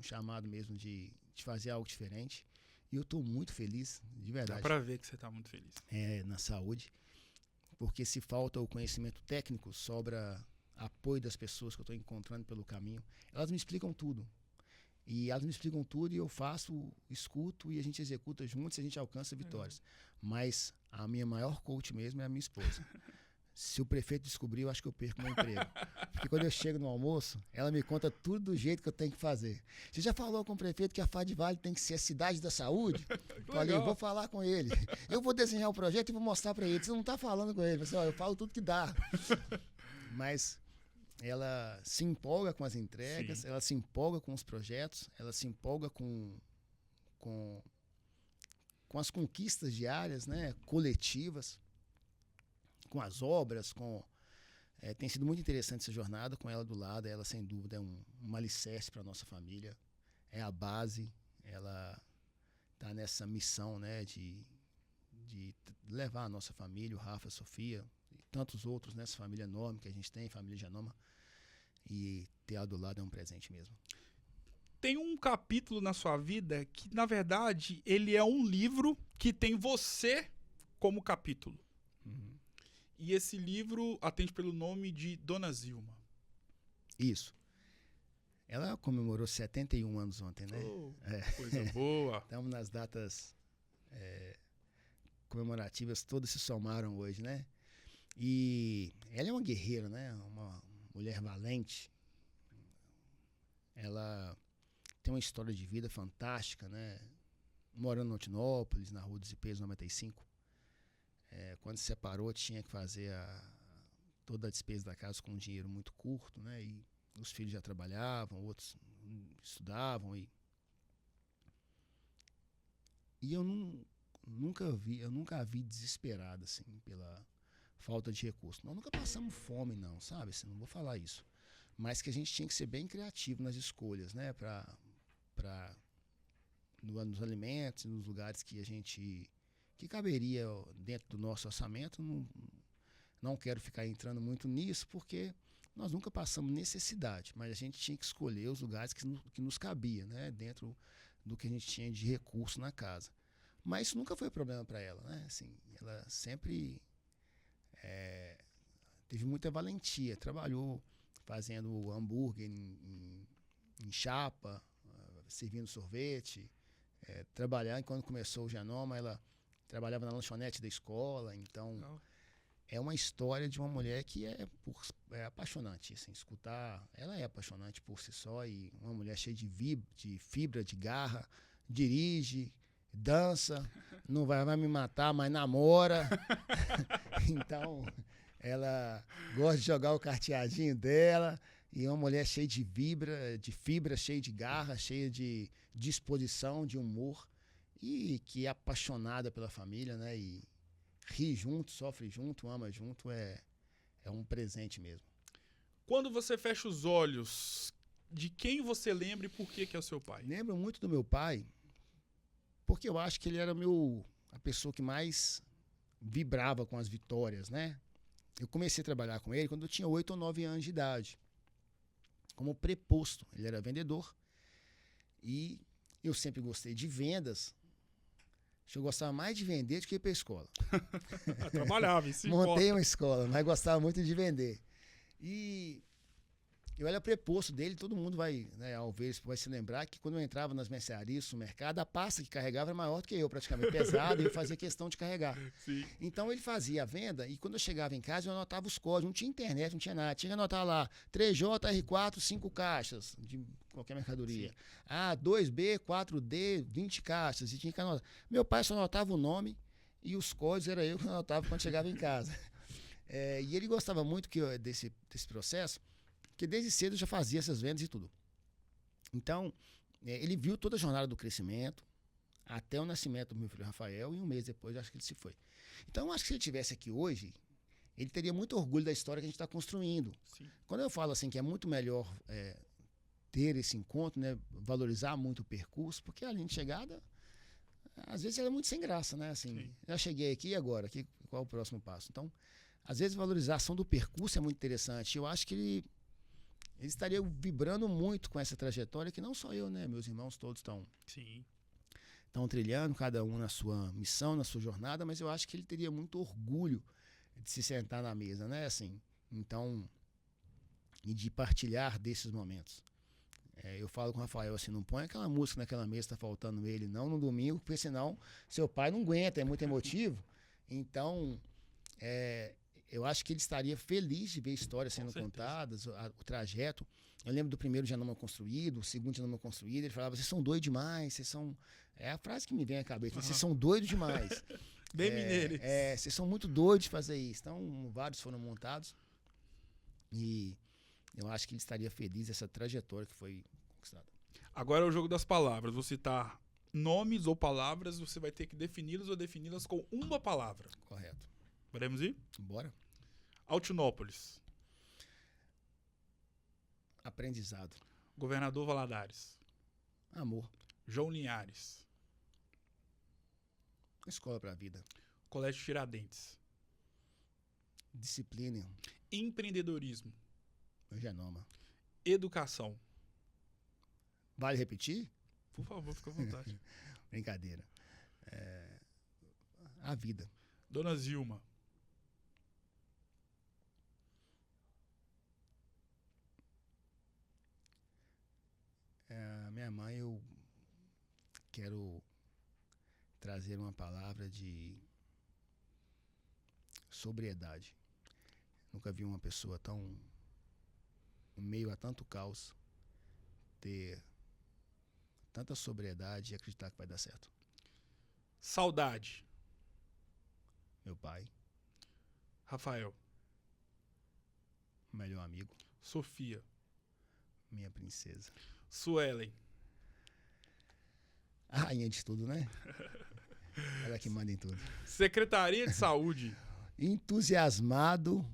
chamado mesmo de fazer algo diferente. E eu estou muito feliz, de verdade. Dá para ver que você está muito feliz. Na saúde. Porque se falta o conhecimento técnico, sobra apoio das pessoas que eu estou encontrando pelo caminho. Elas me explicam tudo. E elas me explicam tudo e eu faço, escuto e a gente executa juntos e a gente alcança vitórias. Mas a minha maior coach mesmo é a minha esposa. Se o prefeito descobrir, eu acho que eu perco meu emprego. Porque quando eu chego no almoço, ela me conta tudo do jeito que eu tenho que fazer. Você já falou com o prefeito que a Fad Vale tem que ser a cidade da saúde? Falei, vou falar com ele. Eu vou desenhar o projeto e vou mostrar para ele. Você não está falando com ele. Eu falo tudo que dá. Mas ela se empolga com as entregas, ela se empolga com os projetos, ela se empolga com as conquistas diárias, né, coletivas, com as obras, tem sido muito interessante essa jornada com ela do lado. Ela, sem dúvida, é um alicerce para a nossa família, é a base. Ela está nessa missão, né, de levar a nossa família, o Rafa, a Sofia e tantos outros nessa família enorme que a gente tem, família Janoma, e ter ela do lado é um presente mesmo. Tem um capítulo na sua vida que, na verdade, ele é um livro que tem você como capítulo. Uhum. E esse livro atende pelo nome de Dona Zilma. Isso. Ela comemorou 71 anos ontem, né? Coisa boa. Estamos nas datas comemorativas, todas se somaram hoje, né? E ela é uma guerreira, né? Uma mulher valente. Ela tem uma história de vida fantástica, né? Morando em Altinópolis, na rua dos Ipês 95. Quando se separou, tinha que fazer toda a despesa da casa com um dinheiro muito curto, né? E os filhos já trabalhavam, outros estudavam e eu nunca a vi desesperada assim pela falta de recurso. Nós nunca passamos fome não, sabe? Assim, não vou falar isso, mas que a gente tinha que ser bem criativo nas escolhas, né? Para nos alimentos, nos lugares que caberia dentro do nosso orçamento. Não quero ficar entrando muito nisso, porque nós nunca passamos necessidade, mas a gente tinha que escolher os lugares que nos cabia, né? Dentro do que a gente tinha de recurso na casa. Mas isso nunca foi problema para ela, né? Assim, ela sempre teve muita valentia, trabalhou fazendo hambúrguer em chapa, servindo sorvete, trabalhar. Quando começou o Genoma, ela trabalhava na lanchonete da escola. Então, é uma história de uma mulher que é apaixonante. Assim, escutar, ela é apaixonante por si só, e uma mulher cheia de fibra, de garra, dirige, dança, não vai me matar, mas namora. Então, ela gosta de jogar o carteadinho dela, e é uma mulher cheia de fibra, cheia de garra, cheia de disposição, de humor, e que é apaixonada pela família, né? E ri junto, sofre junto, ama junto, é um presente mesmo. Quando você fecha os olhos, de quem você lembra e por que é o seu pai? Lembro muito do meu pai, porque eu acho que ele era a pessoa que mais vibrava com as vitórias, né? Eu comecei a trabalhar com ele quando eu tinha 8 ou 9 anos de idade, como preposto. Ele era vendedor e eu sempre gostei de vendas. Eu gostava mais de vender do que ir para a escola. Trabalhava, isso Montei uma escola, mas gostava muito de vender. E eu era preposto dele. Todo mundo vai, né, ao ver isso, vai se lembrar que quando eu entrava nas mercearias, no mercado, a pasta que carregava era maior do que eu, praticamente pesado, e eu fazia questão de carregar. Sim. Então ele fazia a venda, e quando eu chegava em casa, eu anotava os códigos. Não tinha internet, não tinha nada. Tinha que anotar lá 3JR4, 5 caixas de qualquer mercadoria. Sim. 2B, 4D, 20 caixas. E tinha que anotar. Meu pai só anotava o nome e os códigos era eu que anotava quando chegava em casa. E ele gostava muito desse processo, porque desde cedo eu já fazia essas vendas e tudo. Então, ele viu toda a jornada do crescimento, até o nascimento do meu filho Rafael, e um mês depois eu acho que ele se foi. Então, eu acho que se ele estivesse aqui hoje, ele teria muito orgulho da história que a gente está construindo. Sim. Quando eu falo assim que é muito melhor ter esse encontro, né, valorizar muito o percurso, porque a linha de chegada, às vezes, ela é muito sem graça, né? Assim, sim, já cheguei aqui, e agora? Qual é o próximo passo? Então, às vezes, a valorização do percurso é muito interessante. Eu acho que ele estaria vibrando muito com essa trajetória, que não só eu, né? Meus irmãos todos estão trilhando, cada um na sua missão, na sua jornada, mas eu acho que ele teria muito orgulho de se sentar na mesa, né? Assim, então, e de partilhar desses momentos. Eu falo com o Rafael assim, não põe aquela música naquela mesa, tá faltando ele, não, no domingo, porque senão seu pai não aguenta, é muito emotivo. Então, eu acho que ele estaria feliz de ver histórias sendo contadas, o trajeto. Eu lembro do primeiro Genoma construído, o segundo Genoma construído, ele falava, vocês são doidos demais, vocês são... É a frase que me vem à cabeça, vocês são doidos demais. Bem mineiros. Vocês são muito doidos de fazer isso. Então, vários foram montados e eu acho que ele estaria feliz dessa trajetória que foi conquistada. Agora é o jogo das palavras. Vou citar nomes ou palavras, você vai ter que defini-los ou defini-las com uma palavra. Correto. Podemos ir? Bora. Altinópolis. Aprendizado. Governador Valadares. Amor. João Linhares. Escola para a vida. Colégio Tiradentes. Disciplina. Empreendedorismo. Genoma. Educação. Vale repetir? Por favor, fica à vontade. Brincadeira. A vida. Dona Zilma. Minha mãe, eu quero trazer uma palavra de sobriedade. Nunca vi uma pessoa tão, em meio a tanto caos, ter tanta sobriedade e acreditar que vai dar certo. Saudade. Meu pai. Rafael. melhor amigo. Sofia. Minha princesa. Suelen. A rainha de tudo, né? Ela que manda em tudo. Secretaria de Saúde. Entusiasmado,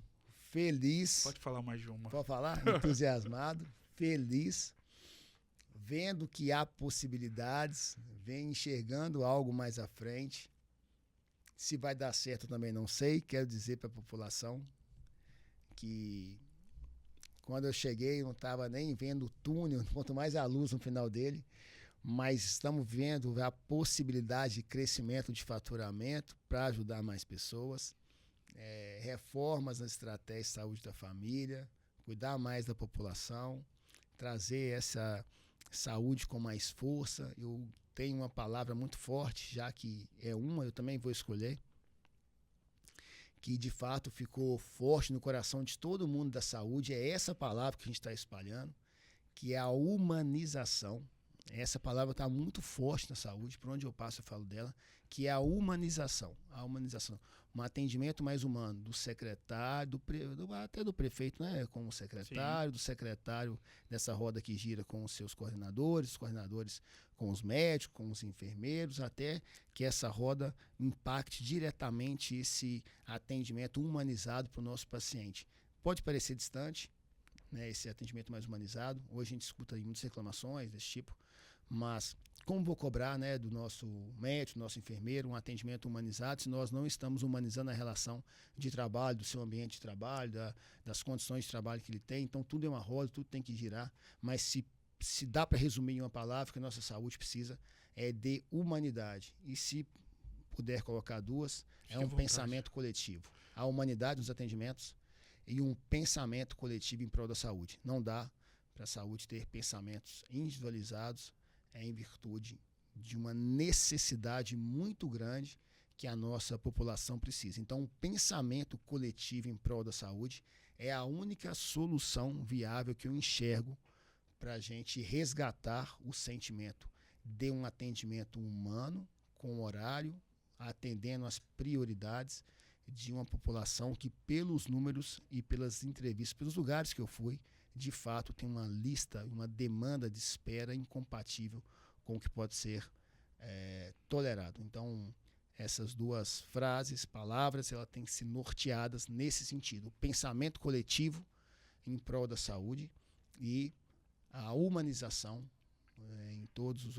feliz. Pode falar mais de uma. Pode falar? Entusiasmado, feliz, vendo que há possibilidades, vem enxergando algo mais à frente. Se vai dar certo também não sei. Quero dizer para a população que quando eu cheguei eu não estava nem vendo o túnel, quanto mais a luz no final dele. Mas estamos vendo a possibilidade de crescimento de faturamento para ajudar mais pessoas, reformas na estratégia de saúde da família, cuidar mais da população, trazer essa saúde com mais força. Eu tenho uma palavra muito forte, já que eu também vou escolher, que de fato ficou forte no coração de todo mundo da saúde, é essa palavra que a gente está espalhando, que é a humanização. Essa palavra está muito forte na saúde, por onde eu passo eu falo dela, que é a humanização. A humanização. Um atendimento mais humano do secretário, até do prefeito, né, com o secretário, Sim. do secretário dessa roda que gira com os seus coordenadores, os coordenadores com os médicos, com os enfermeiros, até que essa roda impacte diretamente esse atendimento humanizado para o nosso paciente. Pode parecer distante, né, esse atendimento mais humanizado. Hoje a gente escuta muitas reclamações desse tipo, mas como vou cobrar, né, do nosso médico, do nosso enfermeiro, um atendimento humanizado, se nós não estamos humanizando a relação de trabalho, do seu ambiente de trabalho, das condições de trabalho que ele tem? Então tudo é uma roda, tudo tem que girar, mas se dá para resumir em uma palavra, que a nossa saúde precisa é de humanidade. E se puder colocar duas, é um pensamento coletivo. A humanidade nos atendimentos e um pensamento coletivo em prol da saúde. Não dá para a saúde ter pensamentos individualizados em virtude de uma necessidade muito grande que a nossa população precisa. Então, um pensamento coletivo em prol da saúde é a única solução viável que eu enxergo para a gente resgatar o sentimento de um atendimento humano, com horário, atendendo às prioridades de uma população que, pelos números e pelas entrevistas, pelos lugares que eu fui, de fato tem uma lista, uma demanda de espera incompatível com o que pode ser tolerado. Então, essas duas frases, palavras, elas têm que ser norteadas nesse sentido. O pensamento coletivo em prol da saúde e a humanização em todos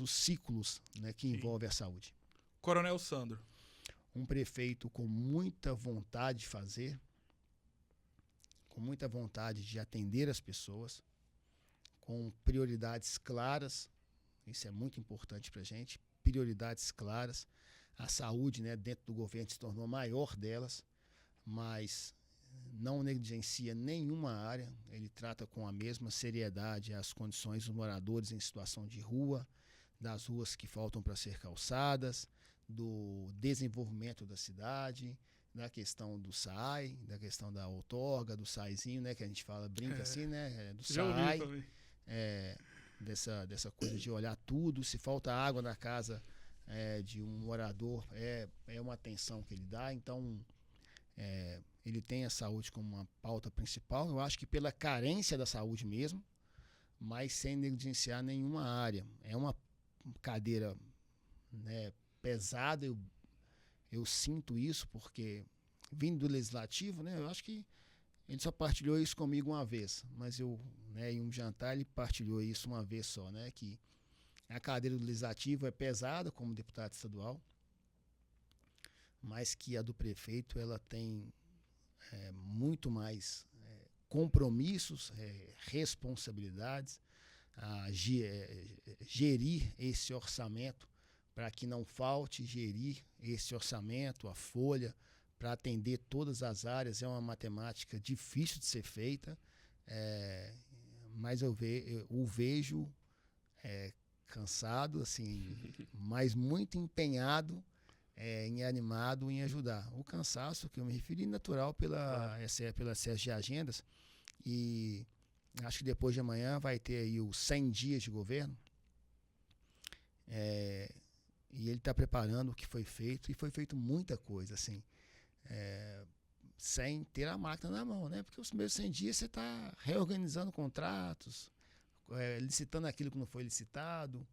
os ciclos, né, que envolvem a saúde. Coronel Sandro. Um prefeito com muita vontade de fazer, com muita vontade de atender as pessoas, com prioridades claras, isso é muito importante para a gente, prioridades claras. A saúde, né, dentro do governo se tornou a maior delas, mas não negligencia nenhuma área, ele trata com a mesma seriedade as condições dos moradores em situação de rua, das ruas que faltam para ser calçadas, do desenvolvimento da cidade, da questão do SAI, da questão da outorga, do SAIzinho, né, que a gente fala, brinca assim, né, do SAI, dessa coisa de olhar tudo, se falta água na casa de um morador, é uma atenção que ele dá. Então, ele tem a saúde como uma pauta principal, eu acho que pela carência da saúde mesmo, mas sem negligenciar nenhuma área. É uma cadeira, né, pesada, eu sinto isso, porque vindo do Legislativo, né, eu acho que ele só partilhou isso comigo uma vez, mas em um jantar ele partilhou isso uma vez só, né, que a cadeira do Legislativo é pesada como deputado estadual, mas que a do prefeito ela tem muito mais compromissos, responsabilidades, a gerir esse orçamento para que não falte, gerir esse orçamento, a folha, para atender todas as áreas. É uma matemática difícil de ser feita, mas eu o vejo cansado, assim, mas muito empenhado, animado em ajudar. O cansaço que eu me referi é natural pela excesso de agendas, e acho que depois de amanhã vai ter aí os 100 dias de governo, e ele está preparando o que foi feito, e foi feito muita coisa, assim. sem ter a máquina na mão, né? Porque os primeiros 100 dias você está reorganizando contratos, licitando aquilo que não foi licitado.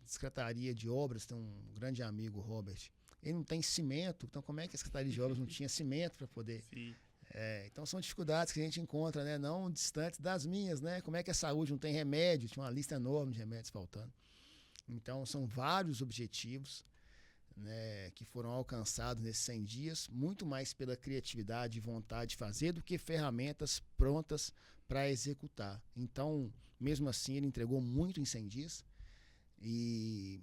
Secretaria de Obras, tem um grande amigo, Robert, ele não tem cimento, então como é que a Secretaria de Obras não tinha cimento para poder... então são dificuldades que a gente encontra, né? Não distantes das minhas, né? Como é que a saúde não tem remédio? Tinha uma lista enorme de remédios faltando. Então são vários objetivos, né, que foram alcançados nesses 100 dias, muito mais pela criatividade e vontade de fazer do que ferramentas prontas para executar. Então, mesmo assim, ele entregou muito em 100 dias e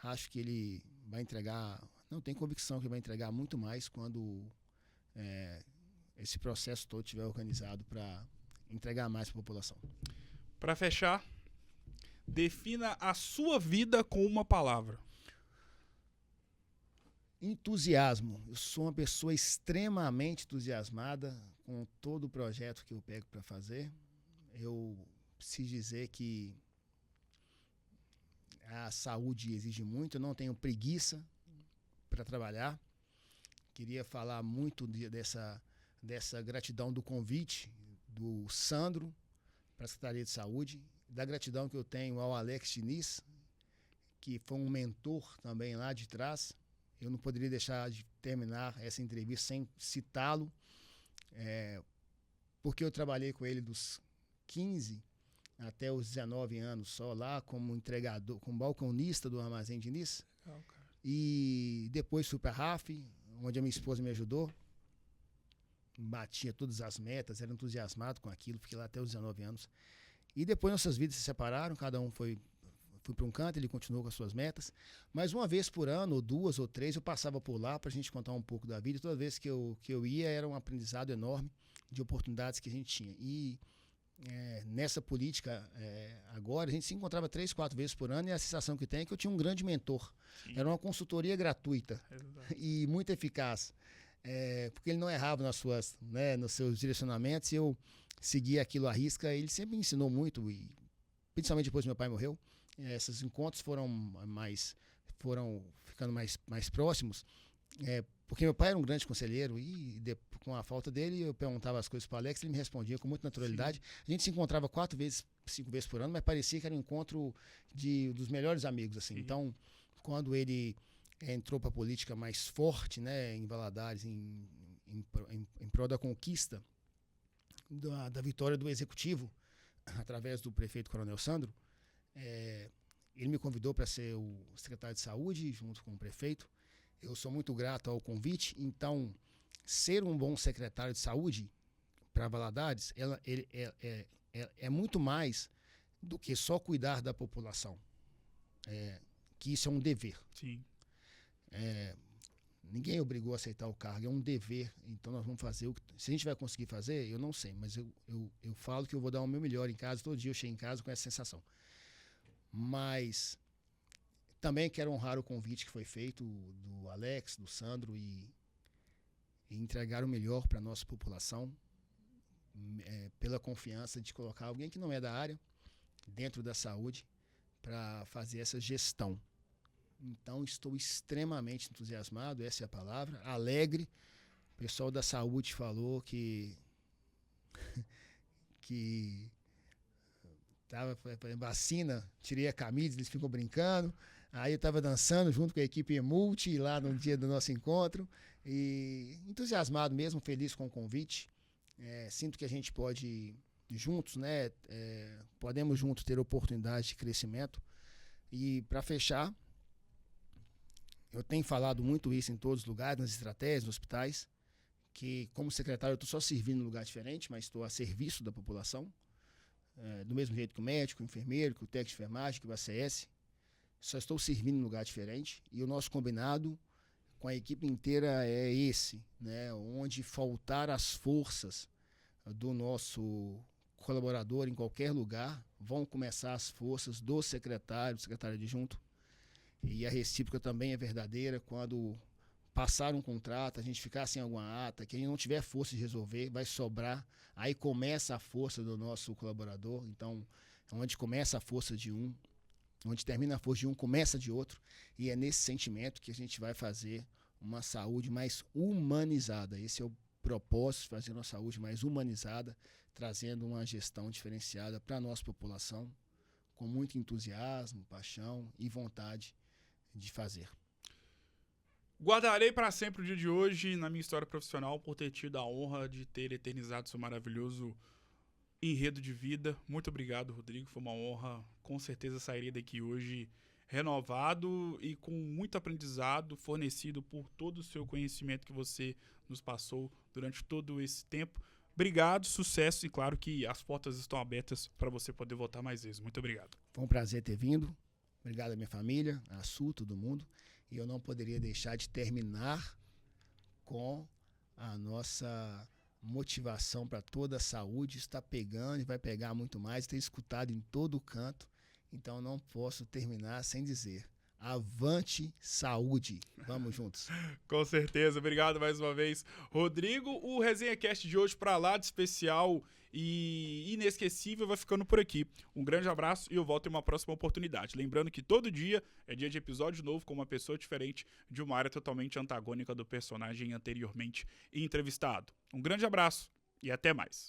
acho que ele vai entregar, não tenho convicção que ele vai entregar muito mais quando esse processo todo estiver organizado para entregar mais para a população. Para fechar, defina a sua vida com uma palavra. Entusiasmo. Eu sou uma pessoa extremamente entusiasmada com todo o projeto que eu pego para fazer. Eu preciso dizer que a saúde exige muito, eu não tenho preguiça para trabalhar. Queria falar muito dessa gratidão do convite do Sandro para a Secretaria de Saúde, da gratidão que eu tenho ao Alex Diniz, que foi um mentor também lá de trás. Eu não poderia deixar de terminar essa entrevista sem citá-lo, porque eu trabalhei com ele dos 15 até os 19 anos só lá como entregador, como balconista do Armazém Diniz. Legal, cara. E depois fui para a RAF, onde a minha esposa me ajudou. Batia todas as metas, era entusiasmado com aquilo, fiquei lá até os 19 anos. E depois nossas vidas se separaram, cada um foi para um canto, ele continuou com as suas metas. Mas uma vez por ano, ou 2 ou 3, eu passava por lá para a gente contar um pouco da vida. Toda vez que eu ia, era um aprendizado enorme de oportunidades que a gente tinha. E nessa política, agora, a gente se encontrava 3, 4 vezes por ano, e a sensação que tem é que eu tinha um grande mentor. Sim. Era uma consultoria gratuita e muito eficaz. Porque ele não errava nos seus direcionamentos, e eu seguia aquilo à risca. Ele sempre me ensinou muito, e principalmente depois que meu pai morreu, esses encontros foram ficando mais próximos, porque meu pai era um grande conselheiro e com a falta dele eu perguntava as coisas para o Alex, ele me respondia com muita naturalidade. Sim. A gente se encontrava 4 vezes, 5 vezes por ano, mas parecia que era um encontro dos melhores amigos, assim. Sim. Então, quando ele entrou para a política mais forte, né, em Valadares, em prol da conquista da vitória do Executivo, através do prefeito Coronel Sandro, ele me convidou para ser o secretário de Saúde, junto com o prefeito. Eu sou muito grato ao convite. Então, ser um bom secretário de Saúde para Valadares, é muito mais do que só cuidar da população. Que isso é um dever. Sim. Ninguém obrigou a aceitar o cargo, é um dever. Então nós vamos fazer o que... Se a gente vai conseguir fazer, eu não sei, mas eu falo que eu vou dar o meu melhor em casa. Todo dia eu chego em casa com essa sensação. Mas também quero honrar o convite que foi feito do Alex, do Sandro, e entregar o melhor para a nossa população, pela confiança de colocar alguém que não é da área dentro da saúde para fazer essa gestão. Então, estou extremamente entusiasmado, essa é a palavra, alegre. O pessoal da saúde falou que estava vacina, tirei a camisa, eles ficam brincando. Aí eu estava dançando junto com a equipe Multi lá no dia do nosso encontro. E entusiasmado mesmo, feliz com o convite. Sinto que a gente pode, juntos, né, podemos juntos ter oportunidades de crescimento. E para fechar, eu tenho falado muito isso em todos os lugares, nas estratégias, nos hospitais, que como secretário eu estou só servindo em um lugar diferente, mas estou a serviço da população, do mesmo jeito que o médico, o enfermeiro, que o técnico de enfermagem, que o ACS. Só estou servindo em um lugar diferente, e o nosso combinado com a equipe inteira é esse, né? Onde faltar as forças do nosso colaborador em qualquer lugar, vão começar as forças do secretário adjunto. E a recíproca também é verdadeira. Quando passar um contrato, a gente ficar sem alguma ata, que a gente não tiver força de resolver, vai sobrar. Aí começa a força do nosso colaborador. Então, onde começa a força de um, onde termina a força de um, começa de outro. E é nesse sentimento que a gente vai fazer uma saúde mais humanizada. Esse é o propósito, fazer uma saúde mais humanizada, trazendo uma gestão diferenciada para a nossa população, com muito entusiasmo, paixão e vontade de fazer. Guardarei para sempre o dia de hoje na minha história profissional por ter tido a honra de ter eternizado seu maravilhoso enredo de vida. Muito obrigado, Rodrigo. Foi uma honra. Com certeza sairia daqui hoje renovado e com muito aprendizado fornecido por todo o seu conhecimento que você nos passou durante todo esse tempo. Obrigado, sucesso e claro que as portas estão abertas para você poder voltar mais vezes. Muito obrigado. Foi um prazer ter vindo. Obrigado à minha família, à Su, todo mundo. E eu não poderia deixar de terminar com a nossa motivação para toda a saúde. Está pegando e vai pegar muito mais. Ter escutado em todo canto. Então não posso terminar sem dizer: avante saúde. Vamos juntos. Com certeza. Obrigado mais uma vez, Rodrigo. O Resenha Cast de hoje para lá de especial e inesquecível vai ficando por aqui. Um grande abraço e eu volto em uma próxima oportunidade. Lembrando que todo dia é dia de episódio novo com uma pessoa diferente de uma área totalmente antagônica do personagem anteriormente entrevistado. Um grande abraço e até mais.